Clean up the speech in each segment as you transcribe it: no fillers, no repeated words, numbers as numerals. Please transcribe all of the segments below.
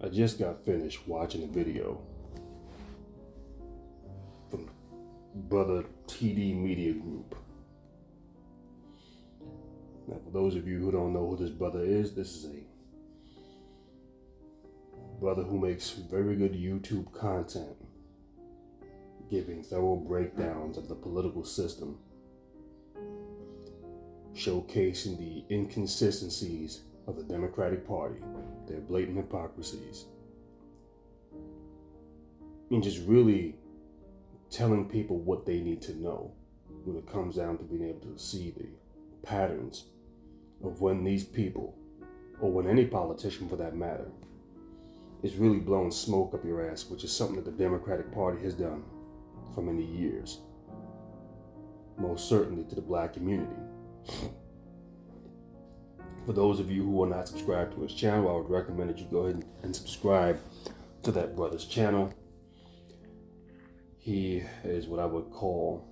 I just got finished watching a video from Brother TD Media Group. Now, for those of you who don't know who this brother is, this is a brother who makes very good YouTube content, giving thorough breakdowns of the political system, showcasing the inconsistencies of the Democratic Party, their blatant hypocrisies, and just really telling people what they need to know when it comes down to being able to see the patterns of when these people, or when any politician for that matter, is really blowing smoke up your ass, which is something that the Democratic Party has done for many years, most certainly to the Black community. For those of you who are not subscribed to his channel, I would recommend that you go ahead and subscribe to that brother's channel. He is what I would call,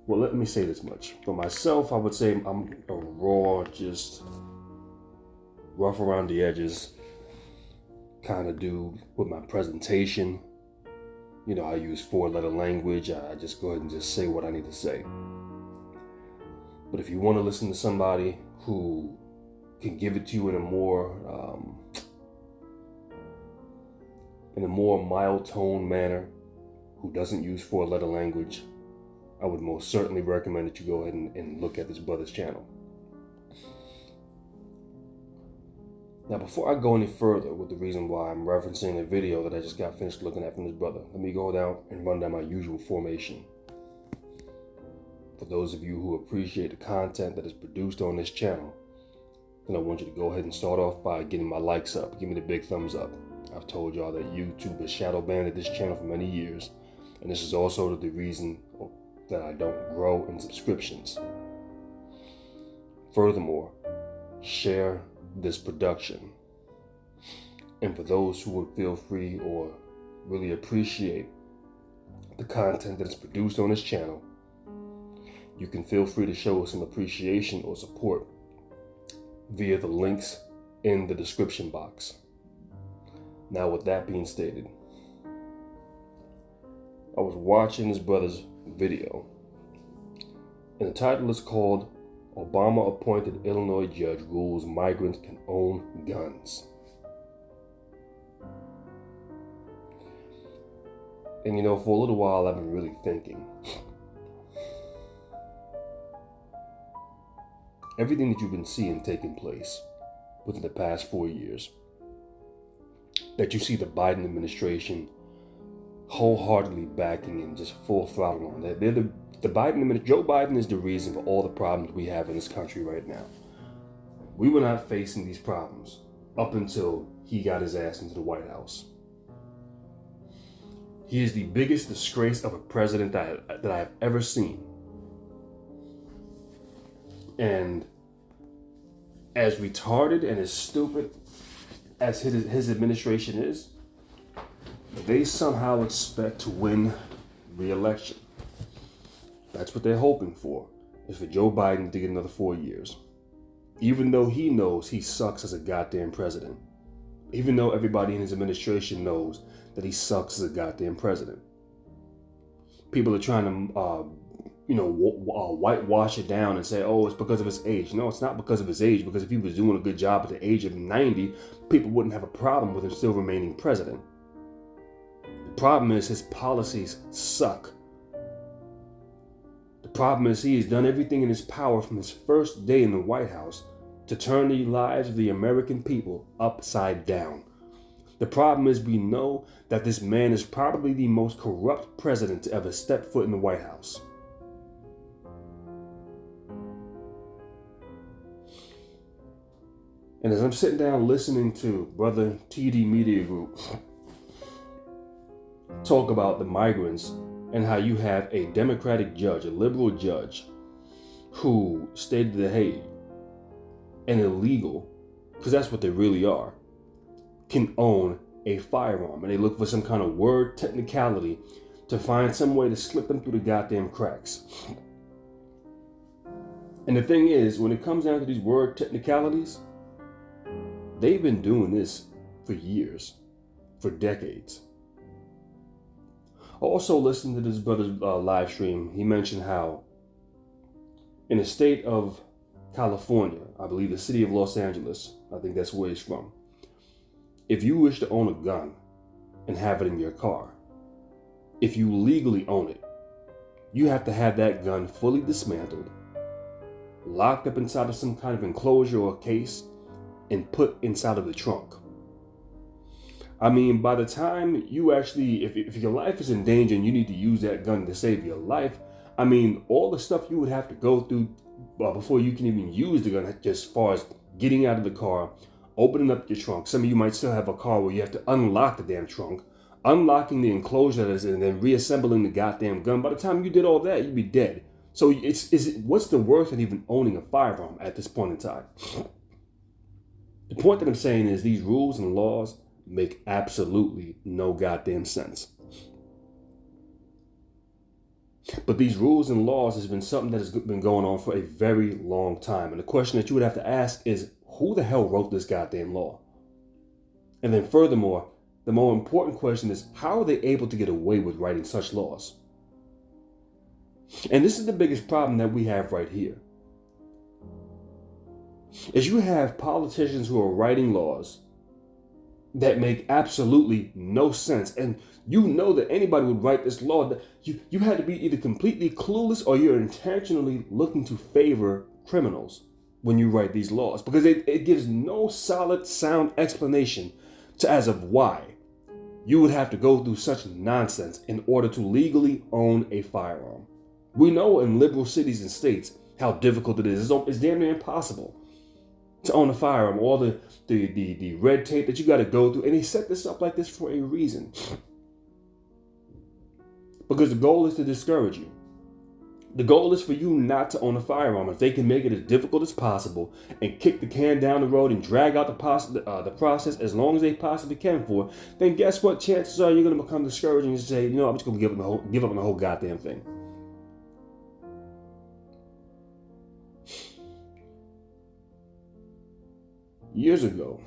well, let me say this much. For myself, I would say I'm a raw, just rough around the edges kind of dude with my presentation. You know, I use 4-letter language. I just go ahead and just say what I need to say. But if you want to listen to somebody who can give it to you in a more mild tone manner, who doesn't use 4-letter language, I would most certainly recommend that you go ahead and look at this brother's channel. Now, before I go any further with the reason why I'm referencing a video that I just got finished looking at from this brother, let me go down and run down my usual formation. For those of you who appreciate the content that is produced on this channel, then I want you to go ahead and start off by getting my likes up. Give me the big thumbs up. I've told y'all that YouTube has shadow banned this channel for many years, and this is also the reason that I don't grow in subscriptions. Furthermore, share this production. And for those who would feel free or really appreciate the content that is produced on this channel, you can feel free to show some appreciation or support via the links in the description box. Now, with that being stated, I was watching this brother's video, and the title is called Obama Appointed Illinois Judge Rules Migrants Can Own Guns. And you know, for a little while I've been really thinking, everything that you've been seeing taking place within the past 4 years, that you see the Biden administration wholeheartedly backing and just full throttle on. Joe Biden is the reason for all the problems we have in this country right now. We were not facing these problems up until he got his ass into the White House. He is the biggest disgrace of a president that I have ever seen. And as retarded and as stupid as his administration is, they somehow expect to win re-election. That's what they're hoping for, is for Joe Biden to get another 4 years. Even though he knows he sucks as a goddamn president. Even though everybody in his administration knows that he sucks as a goddamn president. People are trying to whitewash it down and say, oh, it's because of his age. No, it's not because of his age, because if he was doing a good job at the age of 90, people wouldn't have a problem with him still remaining president. The problem is his policies suck. The problem is he has done everything in his power from his first day in the White House to turn the lives of the American people upside down. The problem is we know that this man is probably the most corrupt president to ever step foot in the White House. And as I'm sitting down listening to Brother TD Media Group talk about the migrants and how you have a Democratic judge, a liberal judge, who stated that, hey, an illegal, because that's what they really are, can own a firearm. And they look for some kind of word technicality to find some way to slip them through the goddamn cracks. And the thing is, when it comes down to these word technicalities, They've been doing this for years, for decades. Also, listening to this brother's live stream, he mentioned how in the state of California, I believe the city of Los Angeles, I think that's where he's from, if you wish to own a gun and have it in your car, if you legally own it, you have to have that gun fully dismantled, locked up inside of some kind of enclosure or case, and put inside of the trunk. I mean, by the time you actually, if your life is in danger and you need to use that gun to save your life, I mean, all the stuff you would have to go through before you can even use the gun, just as far as getting out of the car, opening up your trunk. Some of you might still have a car where you have to unlock the damn trunk, unlocking the enclosure that is in, and then reassembling the goddamn gun. By the time you did all that, you'd be dead. So what's the worth of even owning a firearm at this point in time? The point that I'm saying is these rules and laws make absolutely no goddamn sense. But these rules and laws has been something that has been going on for a very long time. And the question that you would have to ask is, who the hell wrote this goddamn law? And then furthermore, the more important question is, how are they able to get away with writing such laws? And this is the biggest problem that we have right here. Is you have politicians who are writing laws that make absolutely no sense. And you know that anybody would write this law, that you had to be either completely clueless or you're intentionally looking to favor criminals when you write these laws, because it gives no solid, sound explanation as of why you would have to go through such nonsense in order to legally own a firearm. We know in liberal cities and states how difficult it is. It's damn near impossible to own a firearm. All the red tape that you got to go through. And they set this up like this for a reason. Because the goal is to discourage you. The goal is for you not to own a firearm. If they can make it as difficult as possible and kick the can down the road and drag out the process as long as they possibly can for, then guess what? Chances are you're going to become discouraged and say, you know, I'm just going to give up on the whole goddamn thing. Years ago,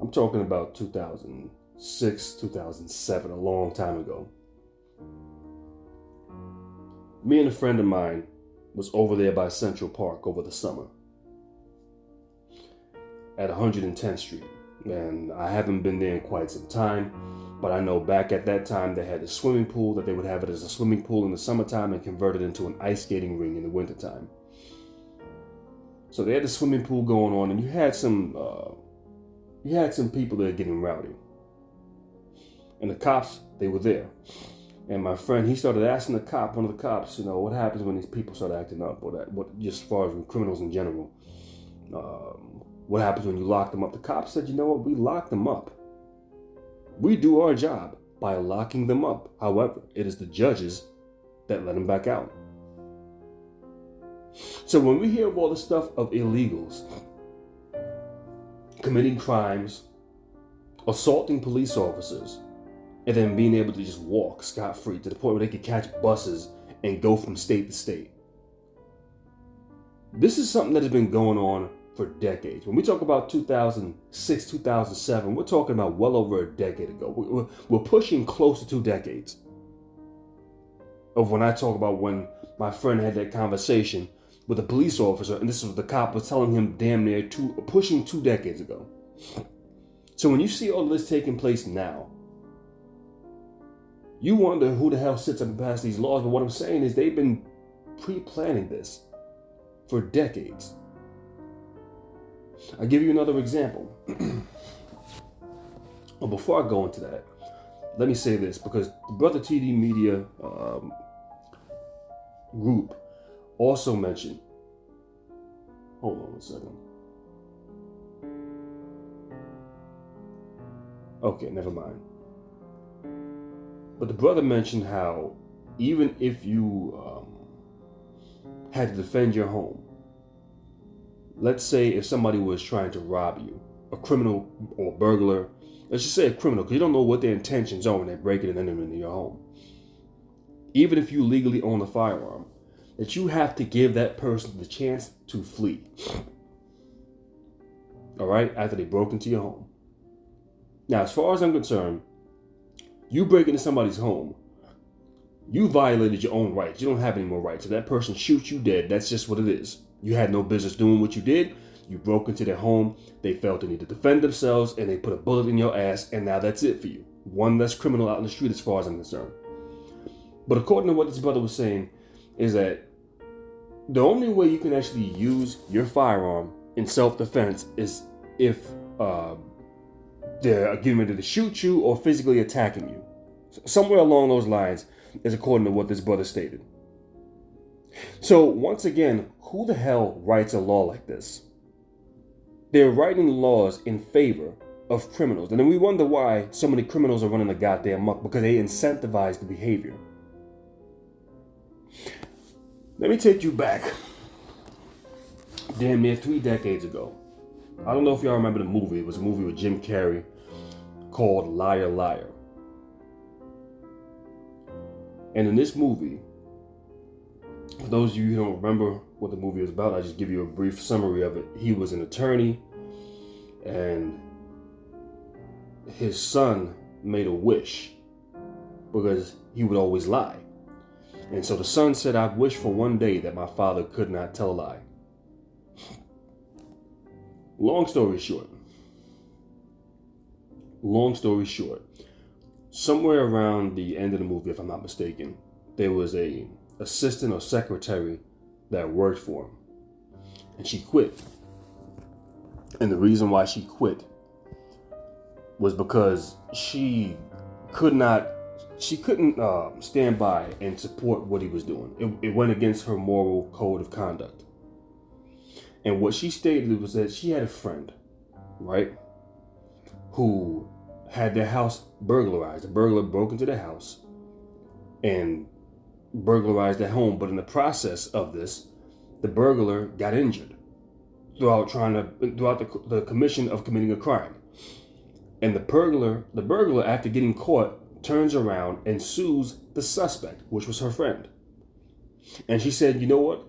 I'm talking about 2006, 2007, a long time ago. Me and a friend of mine was over there by Central Park over the summer at 110th Street. And I haven't been there in quite some time, but I know back at that time they had a swimming pool that they would have it as a swimming pool in the summertime and convert it into an ice skating ring in the wintertime. So they had the swimming pool going on, and you had some people that were getting rowdy. And the cops, they were there. And my friend, he started asking one of the cops, you know, what happens when these people start acting up, or just as far as criminals in general. What happens when you lock them up? The cops said, you know what, we lock them up. We do our job by locking them up. However, it is the judges that let them back out. So when we hear of all the stuff of illegals committing crimes, assaulting police officers, and then being able to just walk scot-free to the point where they could catch buses and go from state to state. This is something that has been going on for decades. When we talk about 2006, 2007, we're talking about well over a decade ago. We're pushing close to 2 decades of when I talk about when my friend had that conversation with a police officer, and this was the cop was telling him damn near pushing 2 decades ago. So when you see all this taking place now, you wonder who the hell sits up and passes these laws. But what I'm saying is they've been pre-planning this for decades. I'll give you another example. Well, before I go into that, let me say this, because the Brother TD Media group also mentioned, hold on one second. Okay, never mind. But the brother mentioned how even if you had to defend your home, let's say if somebody was trying to rob you, a criminal or burglar, let's just say a criminal, because you don't know what their intentions are when they're breaking and entering into your home. Even if you legally own a firearm, that you have to give that person the chance to flee. all right, after they broke into your home. Now, as far as I'm concerned, you break into somebody's home, you violated your own rights. You don't have any more rights. If that person shoots you dead, that's just what it is. You had no business doing what you did. You broke into their home. They felt the need to defend themselves, and they put a bullet in your ass, and now that's it for you. One less criminal out in the street as far as I'm concerned. But according to what this brother was saying, is that the only way you can actually use your firearm in self-defense is if they're getting ready to shoot you or physically attacking you. Somewhere along those lines is according to what this brother stated. So once again, who the hell writes a law like this? They're writing laws in favor of criminals. And then we wonder why so many criminals are running the goddamn muck, because they incentivize the behavior. Let me take you back damn near 3 decades ago. I don't know if y'all remember the movie. It was a movie with Jim Carrey called Liar Liar. And in this movie, for those of you who don't remember what the movie was about, I'll just give you a brief summary of it. He was an attorney, and his son made a wish because he would always lie. And so the son said, "I wish for one day that my father could not tell a lie." Long story short, somewhere around the end of the movie, if I'm not mistaken, there was a assistant or secretary that worked for him, and she quit. And the reason why she quit was because she couldn't stand by and support what he was doing. It went against her moral code of conduct. And what she stated was that she had a friend, right, who had their house burglarized. The burglar broke into the house and burglarized their home. But in the process of this, the burglar got injured throughout the commission of committing a crime. And the burglar, after getting caught, turns around and sues the suspect, which was her friend. And she said, "You know what?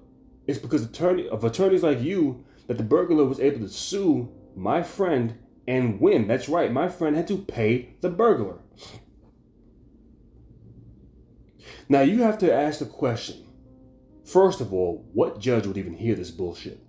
It's because of attorneys like you that the burglar was able to sue my friend and win. That's right, my friend had to pay the burglar." Now you have to ask the question, first of all, what judge would even hear this bullshit?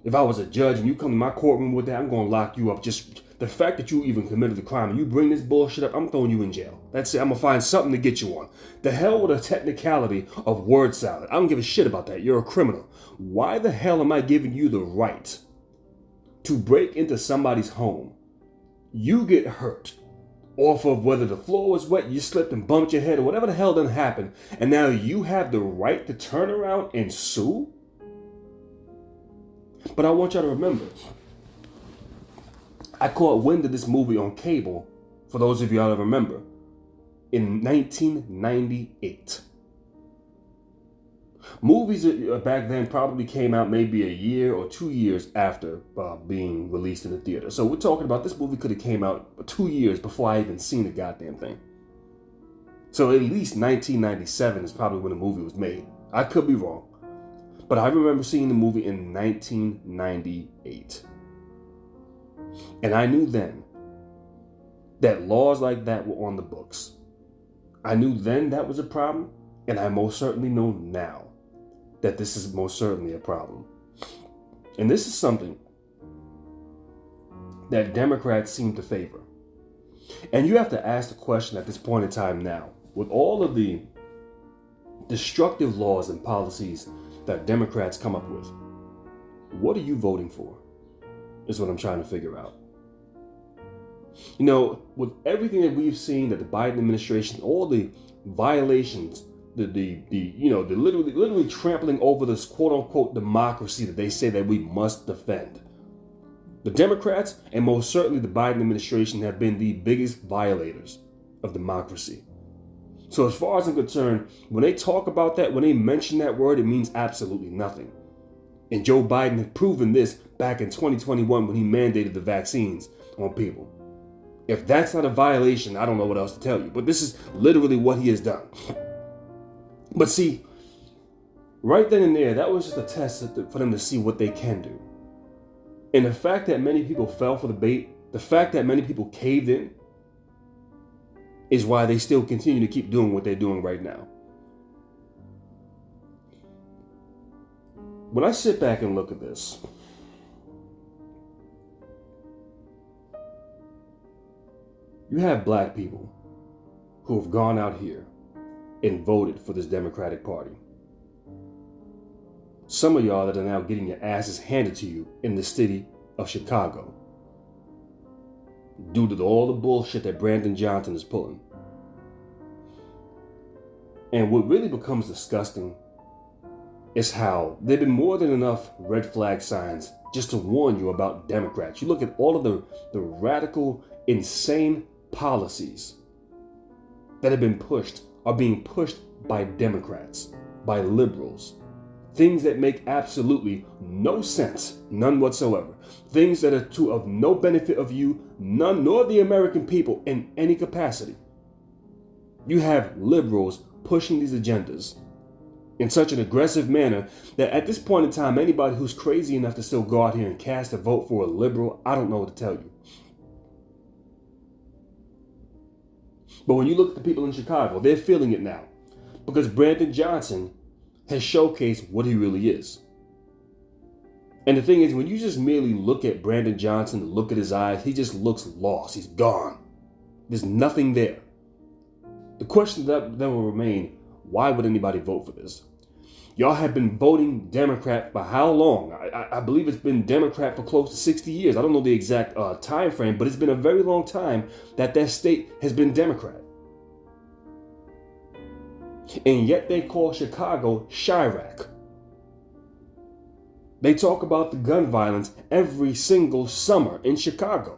If I was a judge and you come to my courtroom with that, I'm going to lock you up. Just the fact that you even committed the crime and you bring this bullshit up, I'm throwing you in jail. That's it. I'm going to find something to get you on. The hell with a technicality of word salad. I don't give a shit about that. You're a criminal. Why the hell am I giving you the right to break into somebody's home? You get hurt off of whether the floor was wet, you slipped and bumped your head, or whatever the hell done happened, and now you have the right to turn around and sue? But I want y'all to remember, I caught wind of this movie on cable, for those of y'all that remember, in 1998. Movies back then probably came out maybe a year or 2 years after being released in the theater. So we're talking about this movie could have came out 2 years before I even seen the goddamn thing. So at least 1997 is probably when the movie was made. I could be wrong. But I remember seeing the movie in 1998. And I knew then that laws like that were on the books. I knew then that was a problem, and I most certainly know now that this is most certainly a problem. And this is something that Democrats seem to favor. And you have to ask the question at this point in time now, with all of the destructive laws and policies that Democrats come up with, what are you voting for? Is what I'm trying to figure out. You know, with everything that we've seen, that the Biden administration, all the violations, the literally trampling over this quote unquote democracy that they say that we must defend. The Democrats and most certainly the Biden administration have been the biggest violators of democracy. So as far as I'm concerned, when they talk about that, when they mention that word, it means absolutely nothing. And Joe Biden had proven this back in 2021 when he mandated the vaccines on people. If that's not a violation, I don't know what else to tell you. But this is literally what he has done. But see, right then and there, that was just a test for them to see what they can do. And the fact that many people fell for the bait, the fact that many people caved in, is why they still continue to keep doing what they're doing right now. When I sit back and look at this, you have black people who have gone out here and voted for this Democratic Party. Some of y'all that are now getting your asses handed to you in the city of Chicago due to all the bullshit that Brandon Johnson is pulling. And what really becomes disgusting is how there have been more than enough red flag signs just to warn you about Democrats. You look at all of the radical, insane policies that have been pushed, are being pushed by Democrats, by liberals. Things that make absolutely no sense, none whatsoever. Things that are of no benefit of you, none, nor the American people in any capacity. You have liberals pushing these agendas in such an aggressive manner that at this point in time, anybody who's crazy enough to still go out here and cast a vote for a liberal, I don't know what to tell you. But when you look at the people in Chicago, they're feeling it now because Brandon Johnson has showcased what he really is. And the thing is, when you just merely look at Brandon Johnson, look at his eyes, he just looks lost. He's gone. There's nothing there. The question that will remain, why would anybody vote for this? Y'all have been voting Democrat for how long? I believe it's been Democrat for close to 60 years. I don't know the exact time frame, but it's been a very long time that state has been Democrat. And yet they call Chicago Chirac. They talk about the gun violence every single summer in Chicago.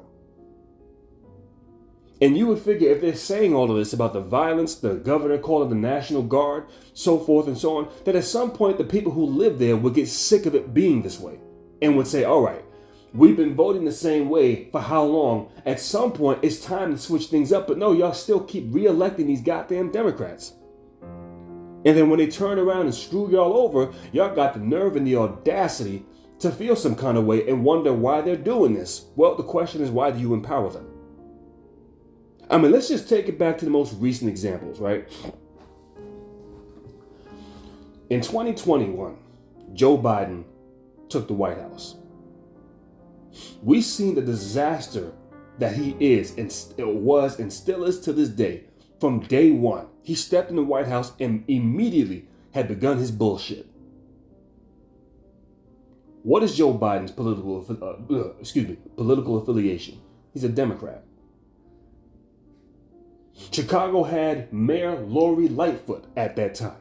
And you would figure if they're saying all of this about the violence, the governor calling the National Guard, so forth and so on, that at some point the people who live there would get sick of it being this way and would say, all right, we've been voting the same way for how long? At some point it's time to switch things up. But no, y'all still keep re-electing these goddamn Democrats. And then when they turn around and screw y'all over, y'all got the nerve and the audacity to feel some kind of way and wonder why they're doing this. Well, the question is, why do you empower them? I mean, let's just take it back to the most recent examples, right? In 2021, Joe Biden took the White House. We've seen the disaster that he is and was and still is to this day. From day one, he stepped in the White House and immediately had begun his bullshit. What is Joe Biden's political affiliation? He's a Democrat. Chicago had Mayor Lori Lightfoot at that time.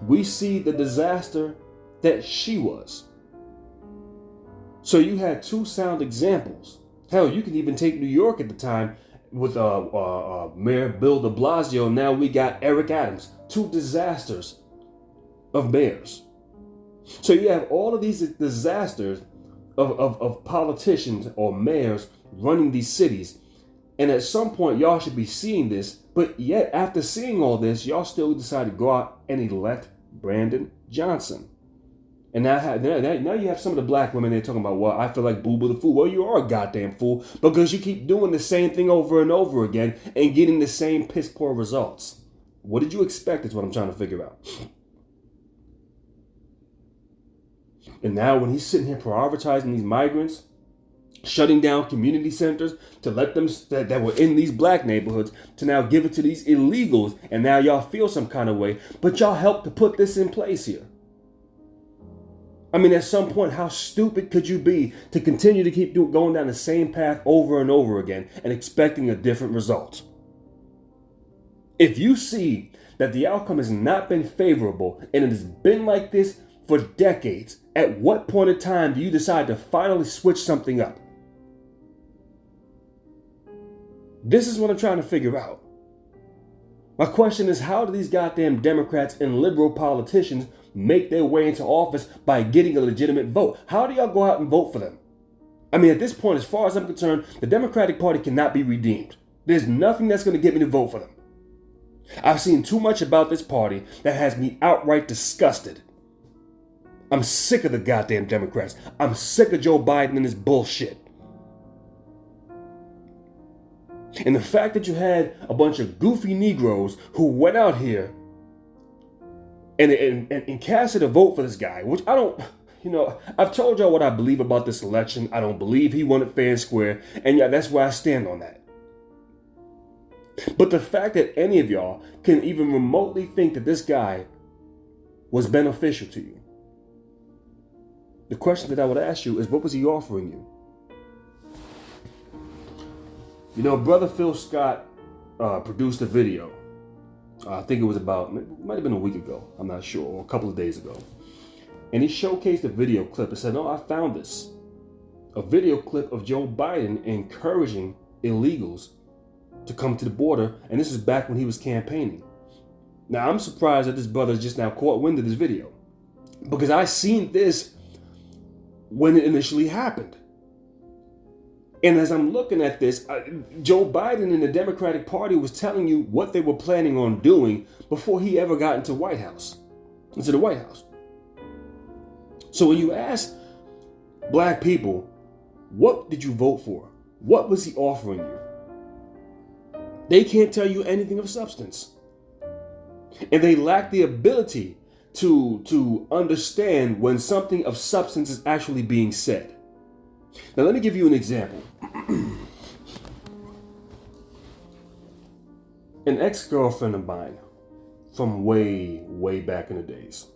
We see the disaster that she was. So you had two sound examples. Hell, you can even take New York at the time with Mayor Bill de Blasio. Now we got Eric Adams. Two disasters of mayors. So you have all of these disasters of politicians or mayors running these cities. And at some point, y'all should be seeing this. But yet, after seeing all this, y'all still decide to go out and elect Brandon Johnson. And now you have some of the black women there talking about, well, I feel like Boo Boo the fool. Well, you are a goddamn fool because you keep doing the same thing over and over again and getting the same piss poor results. What did you expect is what I'm trying to figure out. And now when he's sitting here prioritizing these migrants, shutting down community centers to let them that were in these black neighborhoods to now give it to these illegals, and now y'all feel some kind of way, but y'all helped to put this in place here. I mean, at some point, how stupid could you be to continue to keep going down the same path over and over again and expecting a different result? If you see that the outcome has not been favorable and it has been like this for decades, at what point in time do you decide to finally switch something up? This is what I'm trying to figure out. My question is, how do these goddamn Democrats and liberal politicians make their way into office by getting a legitimate vote? How do y'all go out and vote for them? I mean, at this point, as far as I'm concerned, the Democratic Party cannot be redeemed. There's nothing that's going to get me to vote for them. I've seen too much about this party that has me outright disgusted. I'm sick of the goddamn Democrats. I'm sick of Joe Biden and his bullshit. And the fact that you had a bunch of goofy Negroes who went out here and casted a vote for this guy, which I don't, I've told y'all what I believe about this election. I don't believe he won it fair and square. And yeah, that's where I stand on that. But the fact that any of y'all can even remotely think that this guy was beneficial to you, the question that I would ask you is, what was he offering you? Brother Phil Scott produced a video. I think it was might have been a week ago. I'm not sure, or a couple of days ago. And he showcased a video clip and said, I found this. A video clip of Joe Biden encouraging illegals to come to the border. And this is back when he was campaigning. Now, I'm surprised that this brother just now caught wind of this video, because I seen this when it initially happened. And as I'm looking at this, Joe Biden and the Democratic Party was telling you what they were planning on doing before he ever got into the White House. So when you ask black people, what did you vote for? What was he offering you? They can't tell you anything of substance. And they lack the ability to understand when something of substance is actually being said. Now, let me give you an example. An ex-girlfriend of mine from way, way back in the days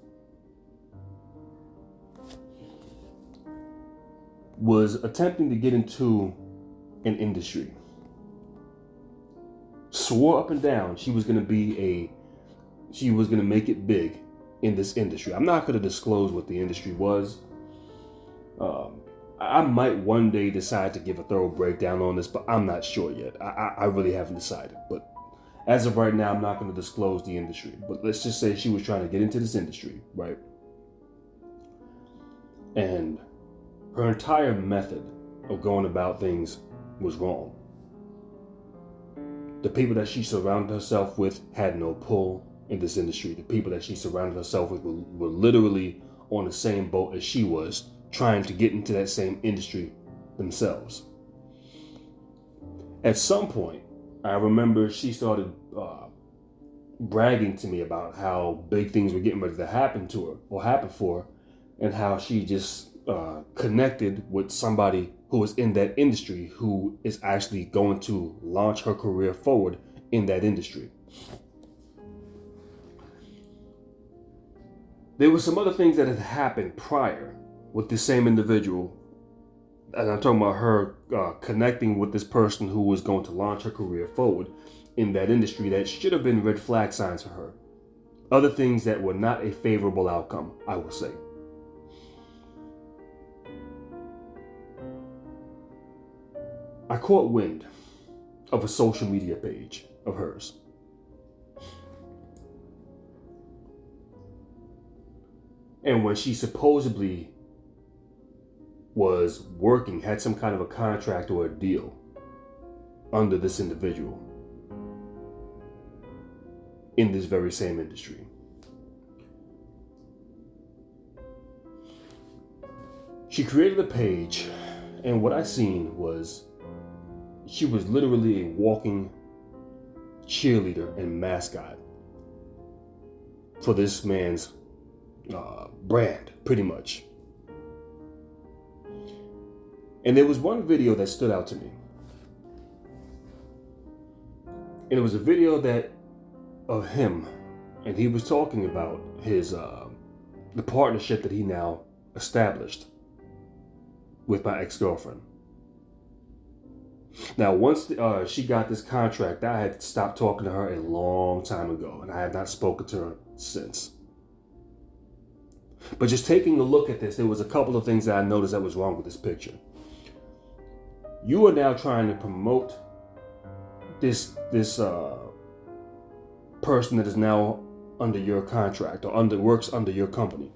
was attempting to get into an industry. Swore up and down she was going to make it big in this industry. I'm not going to disclose what the industry was. I might one day decide to give a thorough breakdown on this, but I'm not sure yet. I really haven't decided. But as of right now, I'm not going to disclose the industry. But let's just say she was trying to get into this industry, right? And her entire method of going about things was wrong. The people that she surrounded herself with had no pull in this industry. The people that she surrounded herself with were literally on the same boat as she was, trying to get into that same industry themselves. At some point, I remember she started bragging to me about how big things were getting ready to happen to her or happen for her, and how she just connected with somebody who was in that industry who is actually going to launch her career forward in that industry. There were some other things that had happened prior with the same individual, and I'm talking about her connecting with this person who was going to launch her career forward in that industry, that should have been red flag signs for her. Other things that were not a favorable outcome, I would say. I caught wind of a social media page of hers. And when she supposedly was working, had some kind of a contract or a deal under this individual in this very same industry. She created a page, and what I seen was she was literally a walking cheerleader and mascot for this man's brand, pretty much. And there was one video that stood out to me. And it was a video of him, and he was talking about his the partnership that he now established with my ex-girlfriend. Now, once she got this contract, I had stopped talking to her a long time ago, and I have not spoken to her since. But just taking a look at this, there was a couple of things that I noticed that was wrong with this picture. You are now trying to promote this person that is now under your contract or works under your company,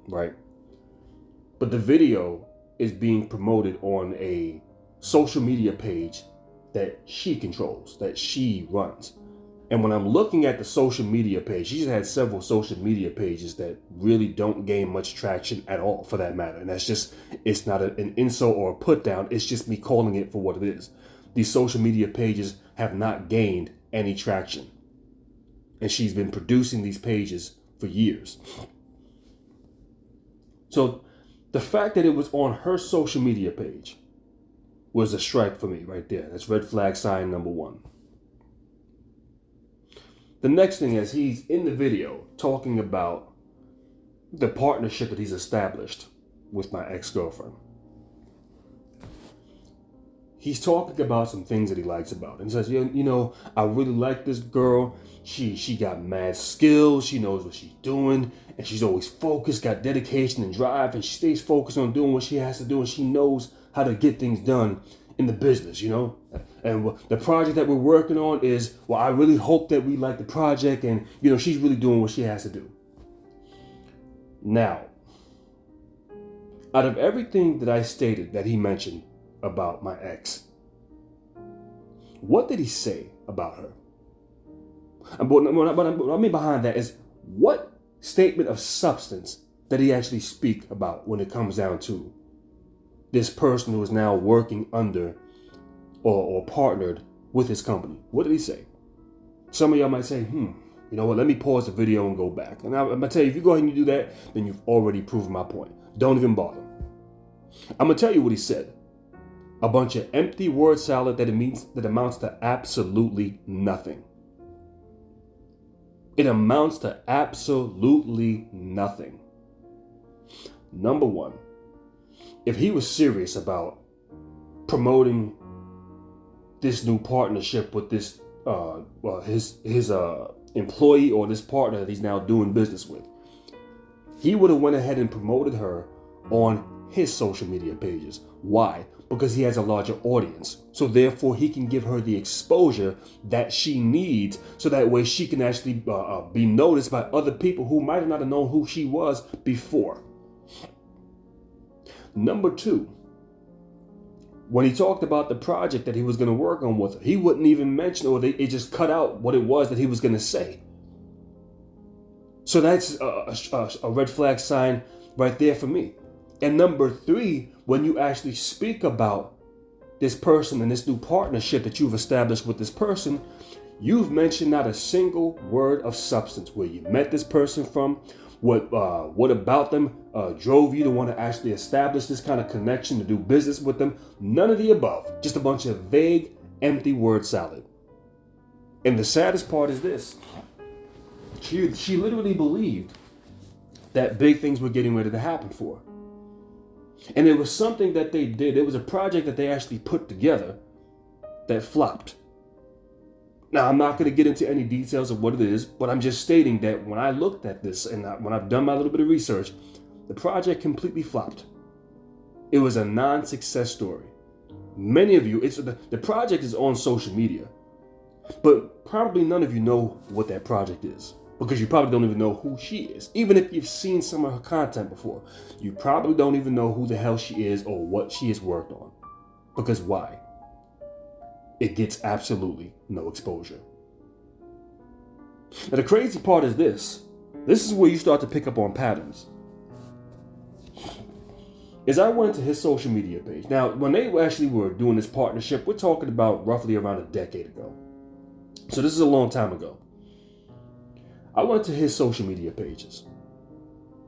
right? But the video is being promoted on a social media page that she controls, that she runs. And when I'm looking at the social media page, she's had several social media pages that really don't gain much traction at all, for that matter. And that's just, it's not an insult or a put down. It's just me calling it for what it is. These social media pages have not gained any traction. And she's been producing these pages for years. So the fact that it was on her social media page was a strike for me right there. That's red flag sign number one. The next thing is he's in the video talking about the partnership that he's established with my ex-girlfriend. He's talking about some things that he likes about it. And says, you know, I really like this girl. She got mad skills. She knows what she's doing. And she's always focused, got dedication and drive. And she stays focused on doing what she has to do. And she knows how to get things done in the business, you know. And the project that we're working on is, well, I really hope that we like the project. And, you know, she's really doing what she has to do. Now, out of everything that I stated that he mentioned about my ex, what did he say about her? And what I mean behind that is, what statement of substance did he actually speak about when it comes down to this person who is now working under or partnered with his company? What did he say? Some of y'all might say, you know what, let me pause the video and go back. And I'm gonna tell you, if you go ahead and you do that, then you've already proven my point. Don't even bother. I'm gonna tell you what he said. A bunch of empty word salad that amounts to absolutely nothing. It amounts to absolutely nothing. Number one, if he was serious about promoting this new partnership with this his employee or this partner that he's now doing business with, he would have went ahead and promoted her on his social media pages. Why? Because he has a larger audience. So therefore he can give her the exposure that she needs, so that way she can actually be noticed by other people who might not have known who she was before. Number two, when he talked about the project that he was going to work on with her, he wouldn't even mention, or it just cut out what it was that he was going to say. So that's a red flag sign right there for me. And number three, when you actually speak about this person and this new partnership that you've established with this person, you've mentioned not a single word of substance. Where you met this person from, what about them drove you to want to actually establish this kind of connection, to do business with them. None of the above. Just a bunch of vague, empty word salad. And the saddest part is this. She literally believed that big things were getting ready to happen for her. And it was something that they did. It was a project that they actually put together that flopped. Now, I'm not going to get into any details of what it is, but I'm just stating that when I looked at this and when I've done my little bit of research, the project completely flopped. It was a non-success story. Many of you, the project is on social media, but probably none of you know what that project is, because you probably don't even know who she is. Even if you've seen some of her content before, you probably don't even know who the hell she is or what she has worked on. Because why? It gets absolutely no exposure. Now the crazy part is this. This is where you start to pick up on patterns. As I went to his social media page. Now, when they actually were doing this partnership, we're talking about roughly around a decade ago. So this is a long time ago. I went to his social media pages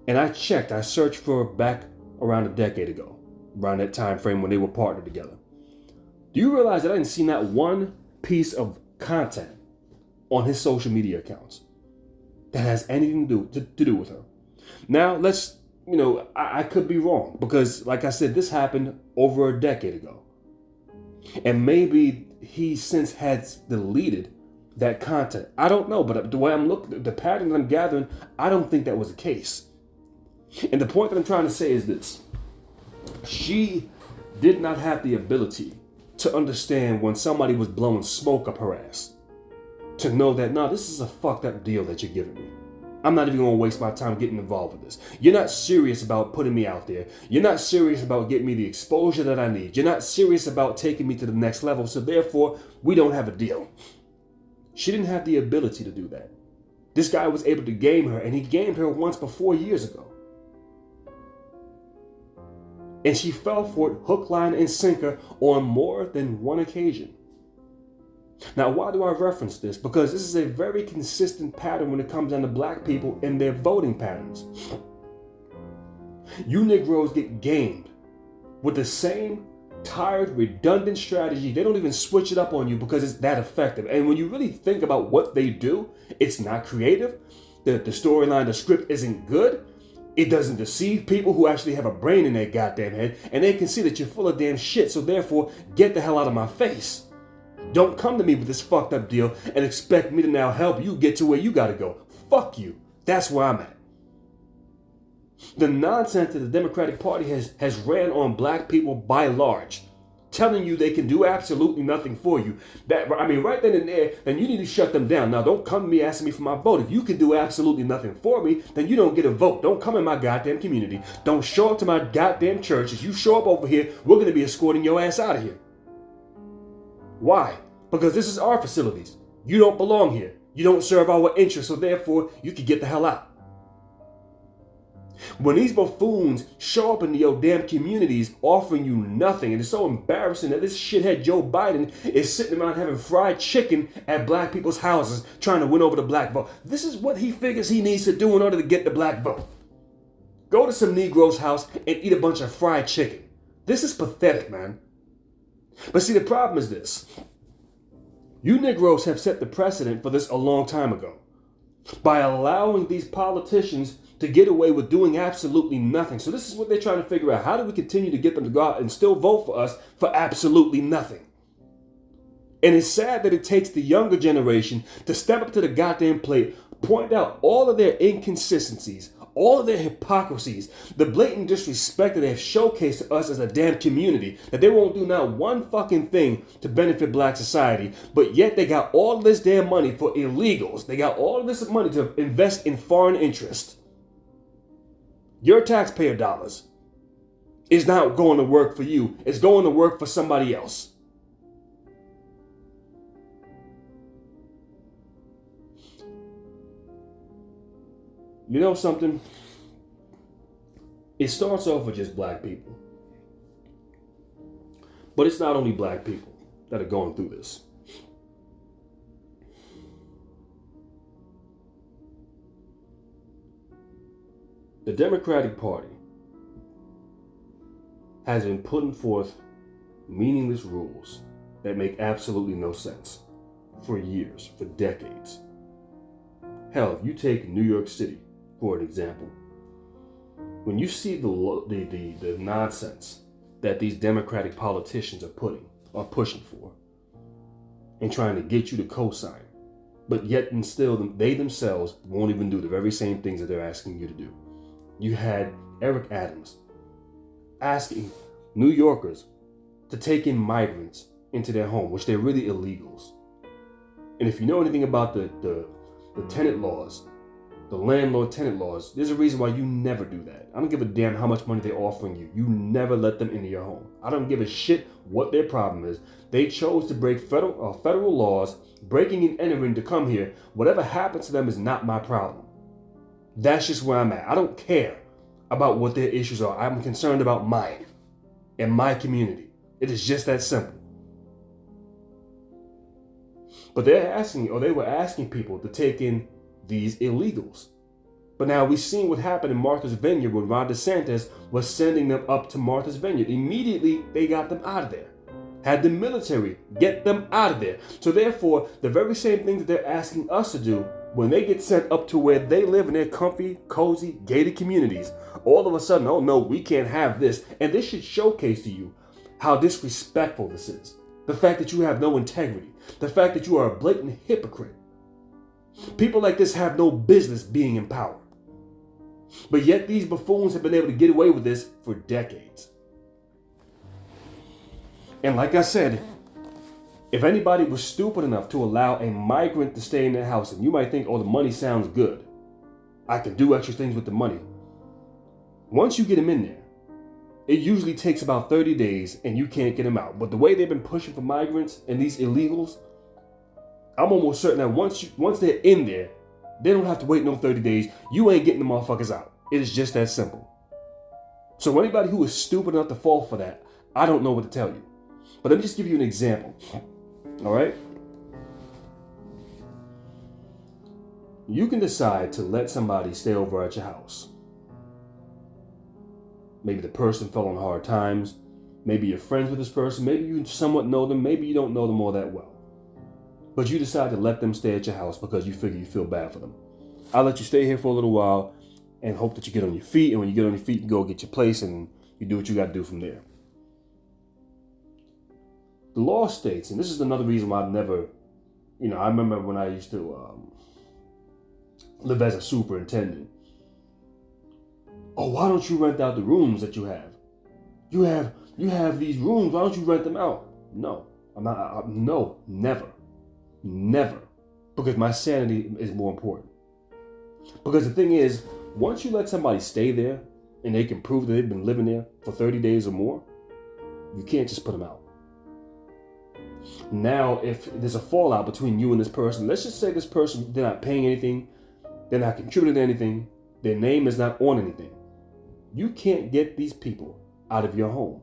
and I searched for back around a decade ago, around that time frame when they were partnered together. Do you realize that I didn't see not one piece of content on his social media accounts that has anything to do with her? Now, I could be wrong, because like I said, this happened over a decade ago. And maybe he since has deleted that content. I don't know, but the way I'm looking, the pattern that I'm gathering, I don't think that was the case. And the point that I'm trying to say is this. She did not have the ability to understand when somebody was blowing smoke up her ass. To know that, no, this is a fucked up deal that you're giving me. I'm not even going to waste my time getting involved with this. You're not serious about putting me out there. You're not serious about getting me the exposure that I need. You're not serious about taking me to the next level. So therefore, we don't have a deal. She didn't have the ability to do that. This guy was able to game her, and he gamed her once before years ago. And she fell for it hook, line, and sinker on more than one occasion. Now, why do I reference this? Because this is a very consistent pattern when it comes down to black people and their voting patterns. You Negroes get gamed with the same tired, redundant strategy. They don't even switch it up on you because it's that effective. And when you really think about what they do, it's not creative. The storyline, the script isn't good. It doesn't deceive people who actually have a brain in their goddamn head, and they can see that you're full of damn shit, so therefore, get the hell out of my face. Don't come to me with this fucked up deal and expect me to now help you get to where you gotta go. Fuck you. That's where I'm at. The nonsense that the Democratic Party has ran on black people by large, telling you they can do absolutely nothing for you. Right then and there, then you need to shut them down. Now, don't come to me asking me for my vote. If you can do absolutely nothing for me, then you don't get a vote. Don't come in my goddamn community. Don't show up to my goddamn church. If you show up over here, we're going to be escorting your ass out of here. Why? Because this is our facilities. You don't belong here. You don't serve our interests, so therefore, you can get the hell out. When these buffoons show up in your damn communities offering you nothing, and it's so embarrassing that this shithead Joe Biden is sitting around having fried chicken at black people's houses trying to win over the black vote. This is what he figures he needs to do in order to get the black vote. Go to some Negro's house and eat a bunch of fried chicken. This is pathetic, man. But see, the problem is this. You Negroes have set the precedent for this a long time ago by allowing these politicians to get away with doing absolutely nothing. So this is what they're trying to figure out. How do we continue to get them to go out and still vote for us for absolutely nothing? And it's sad that it takes the younger generation to step up to the goddamn plate, point out all of their inconsistencies, all of their hypocrisies, the blatant disrespect that they have showcased to us as a damn community, that they won't do not one fucking thing to benefit black society, but yet they got all this damn money for illegals. They got all of this money to invest in foreign interest. Your taxpayer dollars is not going to work for you. It's going to work for somebody else. You know something? It starts off with just black people. But it's not only black people that are going through this. The Democratic Party has been putting forth meaningless rules that make absolutely no sense for years, for decades. Hell, if you take New York City, for an example, when you see the nonsense that these Democratic politicians are pushing for, and trying to get you to co-sign, but yet and still they themselves won't even do the very same things that they're asking you to do. You had Eric Adams asking New Yorkers to take in migrants into their home, which they're really illegals. And if you know anything about the tenant laws, the landlord-tenant laws, there's a reason why you never do that. I don't give a damn how much money they're offering you. You never let them into your home. I don't give a shit what their problem is. They chose to break federal laws, breaking and entering to come here. Whatever happens to them is not my problem. That's just where I'm at. I don't care about what their issues are. I'm concerned about mine and my community. It is just that simple. But they were asking people to take in these illegals. But now we've seen what happened in Martha's Vineyard when Ron DeSantis was sending them up to Martha's Vineyard. Immediately, they got them out of there. Had the military get them out of there. So therefore, the very same thing that they're asking us to do, when they get sent up to where they live in their comfy, cozy, gated communities, all of a sudden, oh no, we can't have this. And this should showcase to you how disrespectful this is. The fact that you have no integrity. The fact that you are a blatant hypocrite. People like this have no business being in power. But yet these buffoons have been able to get away with this for decades. And like I said, if anybody was stupid enough to allow a migrant to stay in their house, and you might think, oh, the money sounds good, I can do extra things with the money. Once you get them in there, it usually takes about 30 days and you can't get them out. But the way they've been pushing for migrants and these illegals, I'm almost certain that once they're in there, they don't have to wait no 30 days. You ain't getting the motherfuckers out. It is just that simple. So anybody who is stupid enough to fall for that, I don't know what to tell you. But let me just give you an example. All right? You can decide to let somebody stay over at your house. Maybe the person fell on hard times. Maybe you're friends with this person. Maybe you somewhat know them. Maybe you don't know them all that well. But you decide to let them stay at your house because you figure you feel bad for them. I'll let you stay here for a little while and hope that you get on your feet. And when you get on your feet, you go get your place and you do what you got to do from there. The law states, and this is another reason why I've never, I remember when I used to live as a superintendent. Oh, why don't you rent out the rooms that you have? You have these rooms. Why don't you rent them out? No, I'm not. No, never. Because my sanity is more important. Because the thing is, once you let somebody stay there and they can prove that they've been living there for 30 days or more, you can't just put them out. Now, if there's a fallout between you and this person, let's just say this person, they're not paying anything, they're not contributing to anything, their name is not on anything. You can't get these people out of your home.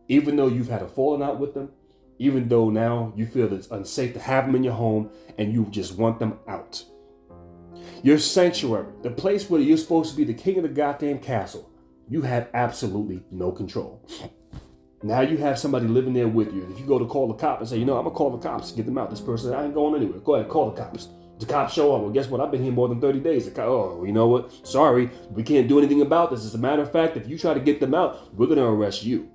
Even though you've had a falling out with them, even though now you feel that it's unsafe to have them in your home and you just want them out. Your sanctuary, the place where you're supposed to be the king of the goddamn castle, you have absolutely no control. Now you have somebody living there with you. And if you go to call the cops and say, I'm going to call the cops to get them out. This person, I ain't going anywhere. Go ahead, call the cops. The cops show up. Well, guess what? I've been here more than 30 days. You know what? Sorry, we can't do anything about this. As a matter of fact, if you try to get them out, we're going to arrest you.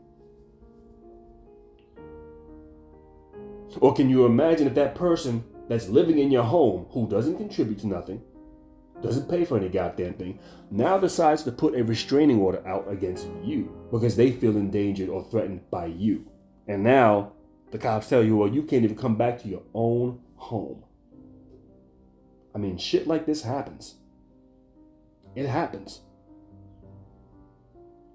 Or can you imagine if that person that's living in your home, who doesn't contribute to nothing, doesn't pay for any goddamn thing, now decides to put a restraining order out against you because they feel endangered or threatened by you. And now the cops tell you, well, you can't even come back to your own home. I mean, shit like this happens. It happens.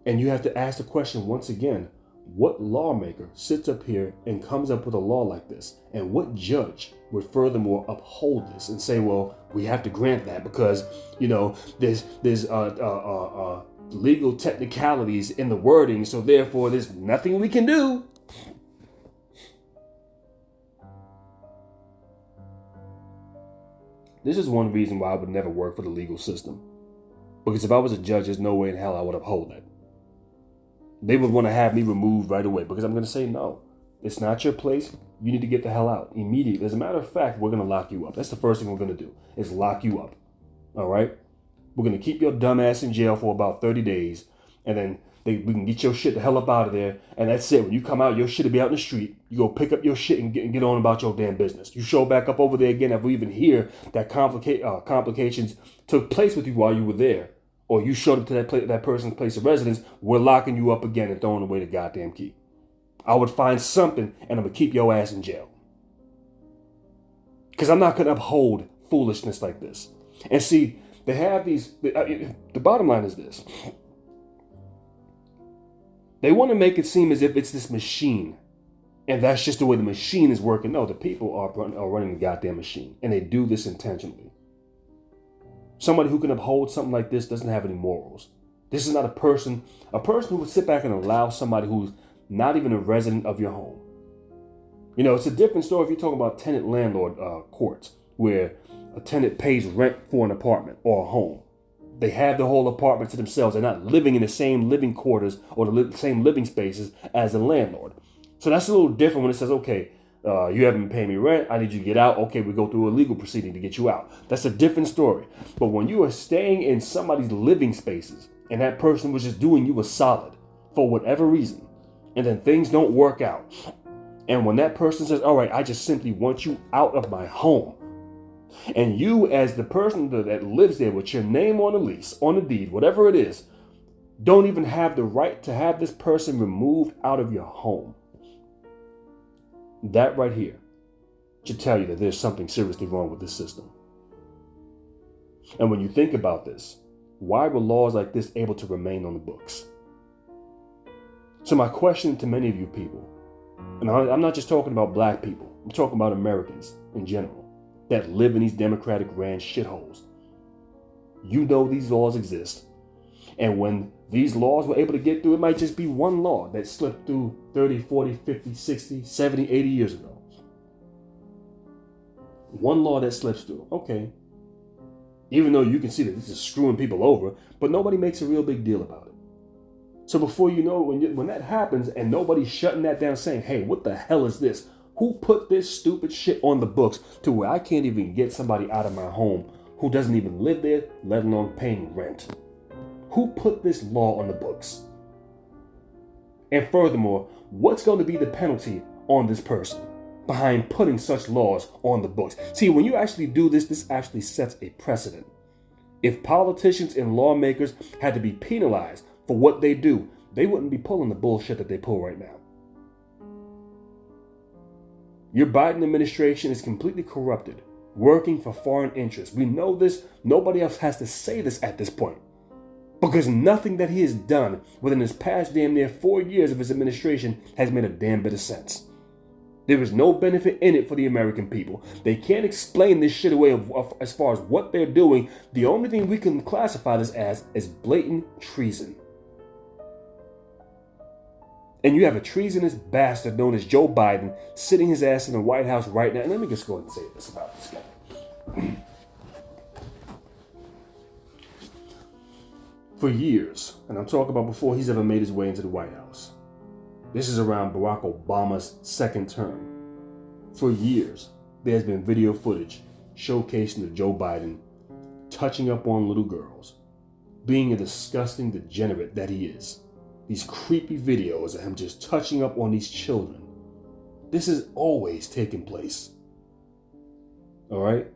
And you have to ask the question once again, what lawmaker sits up here and comes up with a law like this? And what judge would furthermore uphold this and say, well, we have to grant that because, there's legal technicalities in the wording, so therefore there's nothing we can do. This is one reason why I would never work for the legal system. Because if I was a judge, there's no way in hell I would uphold that. They would want to have me removed right away because I'm going to say, no, it's not your place. You need to get the hell out immediately. As a matter of fact, we're going to lock you up. That's the first thing we're going to do is lock you up. All right. We're going to keep your dumb ass in jail for about 30 days. And then we can get your shit the hell up out of there. And that's it. When you come out, your shit will be out in the street. You go pick up your shit and get on about your damn business. You show back up over there again. If we even hear that complications took place with you while you were there, or you showed up to that person's place of residence, we're locking you up again and throwing away the goddamn key. I would find something and I'm going to keep your ass in jail. Because I'm not going to uphold foolishness like this. And see, they have these, the bottom line is this. They want to make it seem as if it's this machine. And that's just the way the machine is working. No, the people are running the goddamn machine. And they do this intentionally. Somebody who can uphold something like this doesn't have any morals. This is not a person who would sit back and allow somebody who's not even a resident of your home. It's a different story if you're talking about tenant landlord courts, where a tenant pays rent for an apartment or a home. They have the whole apartment to themselves. They're not living in the same living quarters or the same living spaces as the landlord. So that's a little different when it says, okay, you haven't been paying me rent. I need you to get out. Okay, we go through a legal proceeding to get you out. That's a different story. But when you are staying in somebody's living spaces and that person was just doing you a solid for whatever reason, and then things don't work out, and when that person says, all right, I just simply want you out of my home, and you as the person that lives there with your name on the lease, on the deed, whatever it is, don't even have the right to have this person removed out of your home. That right here should tell you that there's something seriously wrong with this system. And when you think about this, why were laws like this able to remain on the books? So my question to many of you people, and I'm not just talking about black people, I'm I'm talking about Americans in general that live in these Democratic ran shitholes. You know these laws exist. And when these laws were able to get through, it might just be one law that slipped through 30, 40, 50, 60, 70, 80 years ago. One law that slips through. Okay. Even though you can see that this is screwing people over, but nobody makes a real big deal about it. So before you know it, when that happens and nobody's shutting that down saying, hey, what the hell is this? Who put this stupid shit on the books to where I can't even get somebody out of my home who doesn't even live there, let alone paying rent? Who put this law on the books? And furthermore, what's going to be the penalty on this person behind putting such laws on the books? See, when you actually do this, this actually sets a precedent. If politicians and lawmakers had to be penalized for what they do, they wouldn't be pulling the bullshit that they pull right now. Your Biden administration is completely corrupted, working for foreign interests. We know this. Nobody else has to say this at this point. Because nothing that he has done within his past damn near 4 years of his administration has made a damn bit of sense. There is no benefit in it for the American people. They can't explain this shit away as far as what they're doing. The only thing we can classify this as is blatant treason. And you have a treasonous bastard known as Joe Biden sitting his ass in the White House right now. And let me just go ahead and say this about this guy. For years, and I'm talking about before he's ever made his way into the White House. This is around Barack Obama's second term. For years, there's been video footage showcasing of Joe Biden touching up on little girls, being a disgusting degenerate that he is. These creepy videos of him just touching up on these children. This is always taking place. All right?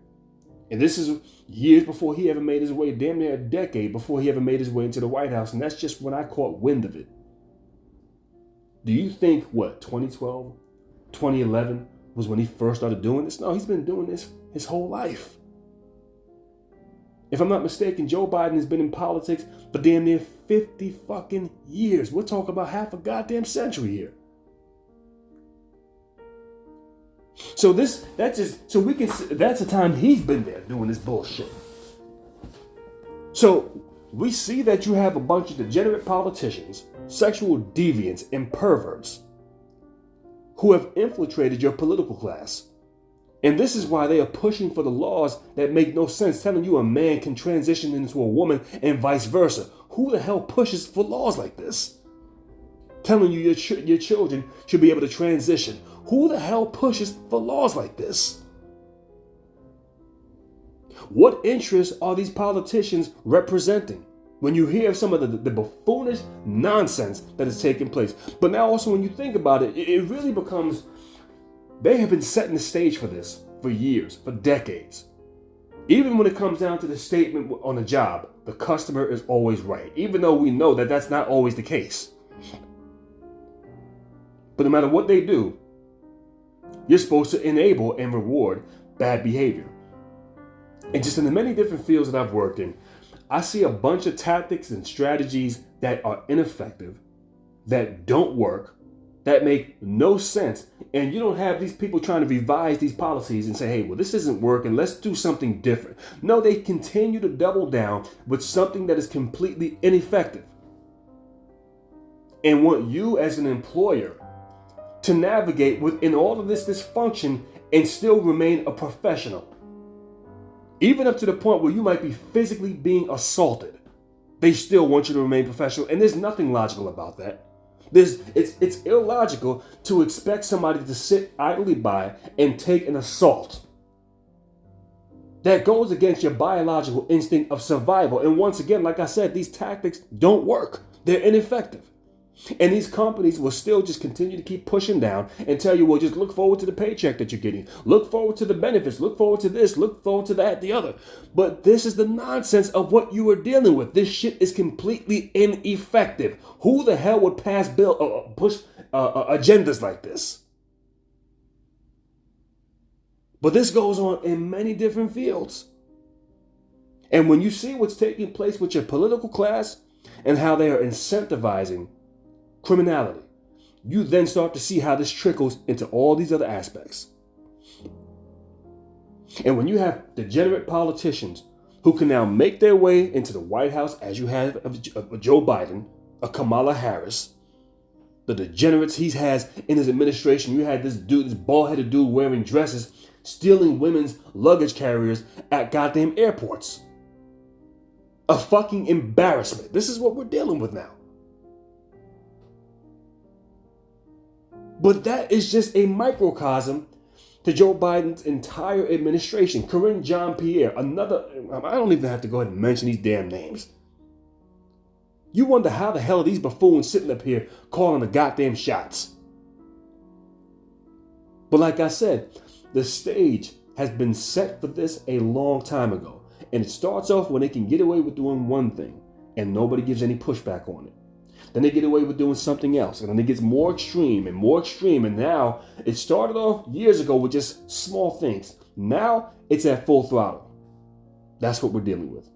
And this is years before he ever made his way, damn near a decade before he ever made his way into the White House. And that's just when I caught wind of it. Do you think, 2012, 2011 was when he first started doing this? No, he's been doing this his whole life. If I'm not mistaken, Joe Biden has been in politics for damn near 50 fucking years. We're talking about half a goddamn century here. So that's the time he's been there doing this bullshit. So we see that you have a bunch of degenerate politicians, sexual deviants, and perverts who have infiltrated your political class. And this is why they are pushing for the laws that make no sense, telling you a man can transition into a woman and vice versa. Who the hell pushes for laws like this? Telling you your children should be able to transition. Who the hell pushes for laws like this? What interests are these politicians representing? When you hear some of the buffoonish nonsense that is taking place. But now also when you think about it, it really becomes, they have been setting the stage for this for years, for decades. Even when it comes down to the statement on the job, the customer is always right. Even though we know that that's not always the case. But no matter what they do, you're supposed to enable and reward bad behavior. And just in the many different fields that I've worked in, I see a bunch of tactics and strategies that are ineffective, that don't work, that make no sense. And you don't have these people trying to revise these policies and say, hey, well, this isn't working. Let's do something different. No, they continue to double down with something that is completely ineffective and want you as an employer to navigate within all of this dysfunction and still remain a professional. Even up to the point where you might be physically being assaulted, they still want you to remain professional. And there's nothing logical about that. It's illogical to expect somebody to sit idly by and take an assault. That goes against your biological instinct of survival. And once again, like I said, these tactics don't work. They're ineffective. And these companies will still just continue to keep pushing down and tell you, well, just look forward to the paycheck that you're getting. Look forward to the benefits. Look forward to this. Look forward to that, the other. But this is the nonsense of what you are dealing with. This shit is completely ineffective. Who the hell would push agendas like this? But this goes on in many different fields. And when you see what's taking place with your political class and how they are incentivizing criminality, you then start to see how this trickles into all these other aspects. And when you have degenerate politicians who can now make their way into the White House, as you have a Joe Biden, a Kamala Harris, the degenerates he has in his administration, you had this bald-headed dude wearing dresses, stealing women's luggage carriers at goddamn airports. A fucking embarrassment. This is what we're dealing with now. But that is just a microcosm to Joe Biden's entire administration. Karine Jean-Pierre, I don't even have to go ahead and mention these damn names. You wonder how the hell are these buffoons sitting up here calling the goddamn shots. But like I said, the stage has been set for this a long time ago. And it starts off when they can get away with doing one thing and nobody gives any pushback on it. Then they get away with doing something else, and then it gets more extreme and more extreme. And now it started off years ago with just small things. Now it's at full throttle. That's what we're dealing with.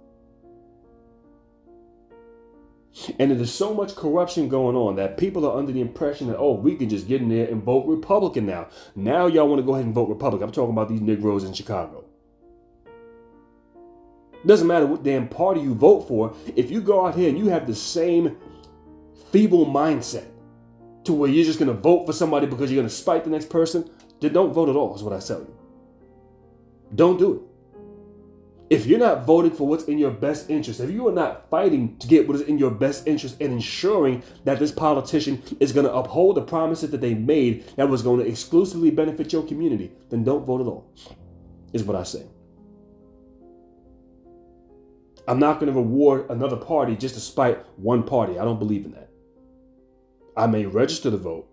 And there's so much corruption going on that people are under the impression that, oh, we can just get in there and vote Republican now. Now y'all want to go ahead and vote Republican. I'm talking about these Negroes in Chicago. Doesn't matter what damn party you vote for. If you go out here and you have the same feeble mindset to where you're just going to vote for somebody because you're going to spite the next person, then don't vote at all, is what I tell you. Don't do it. If you're not voting for what's in your best interest, if you are not fighting to get what is in your best interest and ensuring that this politician is going to uphold the promises that they made that was going to exclusively benefit your community, then don't vote at all, is what I say. I'm not going to reward another party just to spite one party. I don't believe in that. I may register to vote,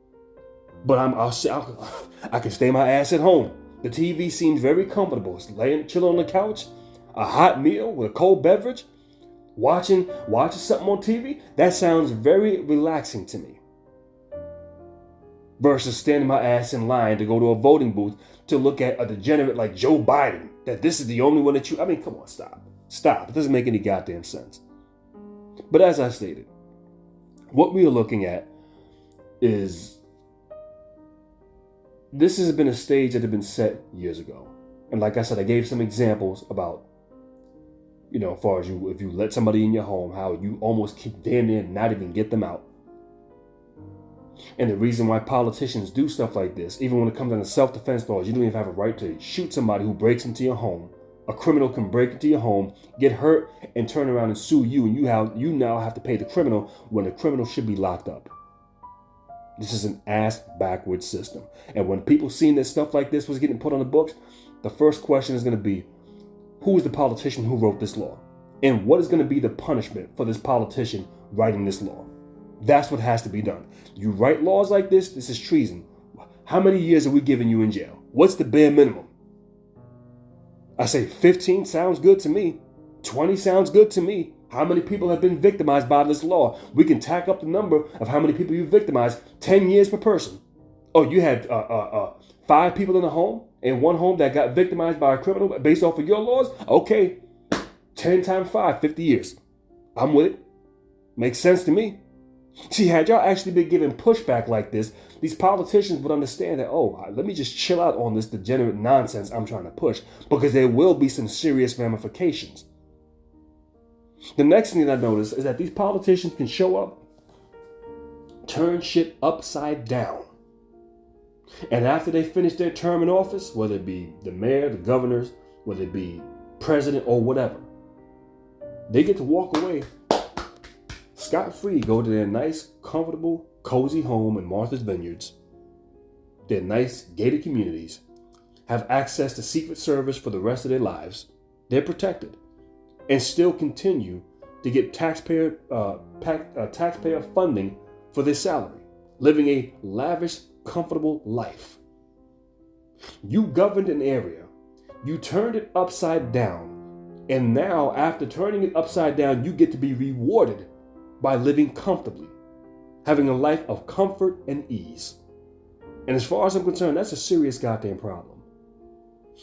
but I can stay my ass at home. The TV seems very comfortable. It's chilling on the couch, a hot meal with a cold beverage, watching something on TV. That sounds very relaxing to me. Versus standing my ass in line to go to a voting booth to look at a degenerate like Joe Biden. That this is the only one that I mean, come on, stop. Stop. It doesn't make any goddamn sense. But as I stated, what we are looking at is this has been a stage that had been set years ago. And like I said, I gave some examples about, as far as if you let somebody in your home, how you almost keep damn near not even get them out. And the reason why politicians do stuff like this, even when it comes down to self-defense laws, you don't even have a right to shoot somebody who breaks into your home. A criminal can break into your home, get hurt, and turn around and sue you, and you now have to pay the criminal when the criminal should be locked up. This is an ass-backwards system. And when people seen that stuff like this was getting put on the books, the first question is going to be, who is the politician who wrote this law? And what is going to be the punishment for this politician writing this law? That's what has to be done. You write laws like this is treason. How many years are we giving you in jail? What's the bare minimum? I say 15 sounds good to me. 20 sounds good to me. How many people have been victimized by this law? We can tack up the number of how many people you victimized. 10 years per person. Oh, you had 5 people in a home, and one home that got victimized by a criminal based off of your laws? Okay, 10 times 5, 50 years. I'm with it. Makes sense to me. See, had y'all actually been given pushback like this, these politicians would understand that, let me just chill out on this degenerate nonsense I'm trying to push, because there will be some serious ramifications. The next thing that I noticed is that these politicians can show up, turn shit upside down. And after they finish their term in office, whether it be the mayor, the governors, whether it be president or whatever, they get to walk away scot-free, go to their nice, comfortable, cozy home in Martha's Vineyards, their nice gated communities, have access to Secret Service for the rest of their lives. They're protected and still continue to get taxpayer funding for their salary, living a lavish, comfortable life. You governed an area, you turned it upside down, and now after turning it upside down, you get to be rewarded by living comfortably, having a life of comfort and ease. And as far as I'm concerned, that's a serious goddamn problem.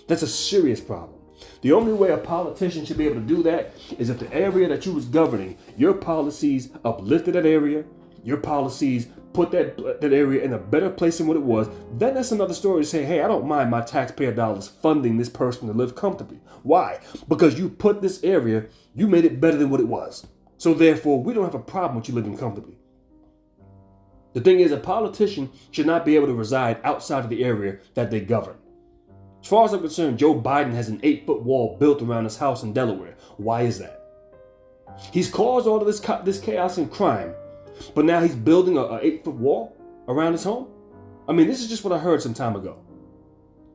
That's a serious problem. The only way a politician should be able to do that is if the area that you was governing, your policies uplifted that area, your policies put that area in a better place than what it was, then that's another story to say, hey, I don't mind my taxpayer dollars funding this person to live comfortably. Why? Because you put this area, you made it better than what it was. So therefore, we don't have a problem with you living comfortably. The thing is, a politician should not be able to reside outside of the area that they govern. As far as I'm concerned, Joe Biden has an 8-foot wall built around his house in Delaware. Why is that? He's caused all of this chaos and crime, but now he's building a 8-foot wall around his home? I mean, this is just what I heard some time ago.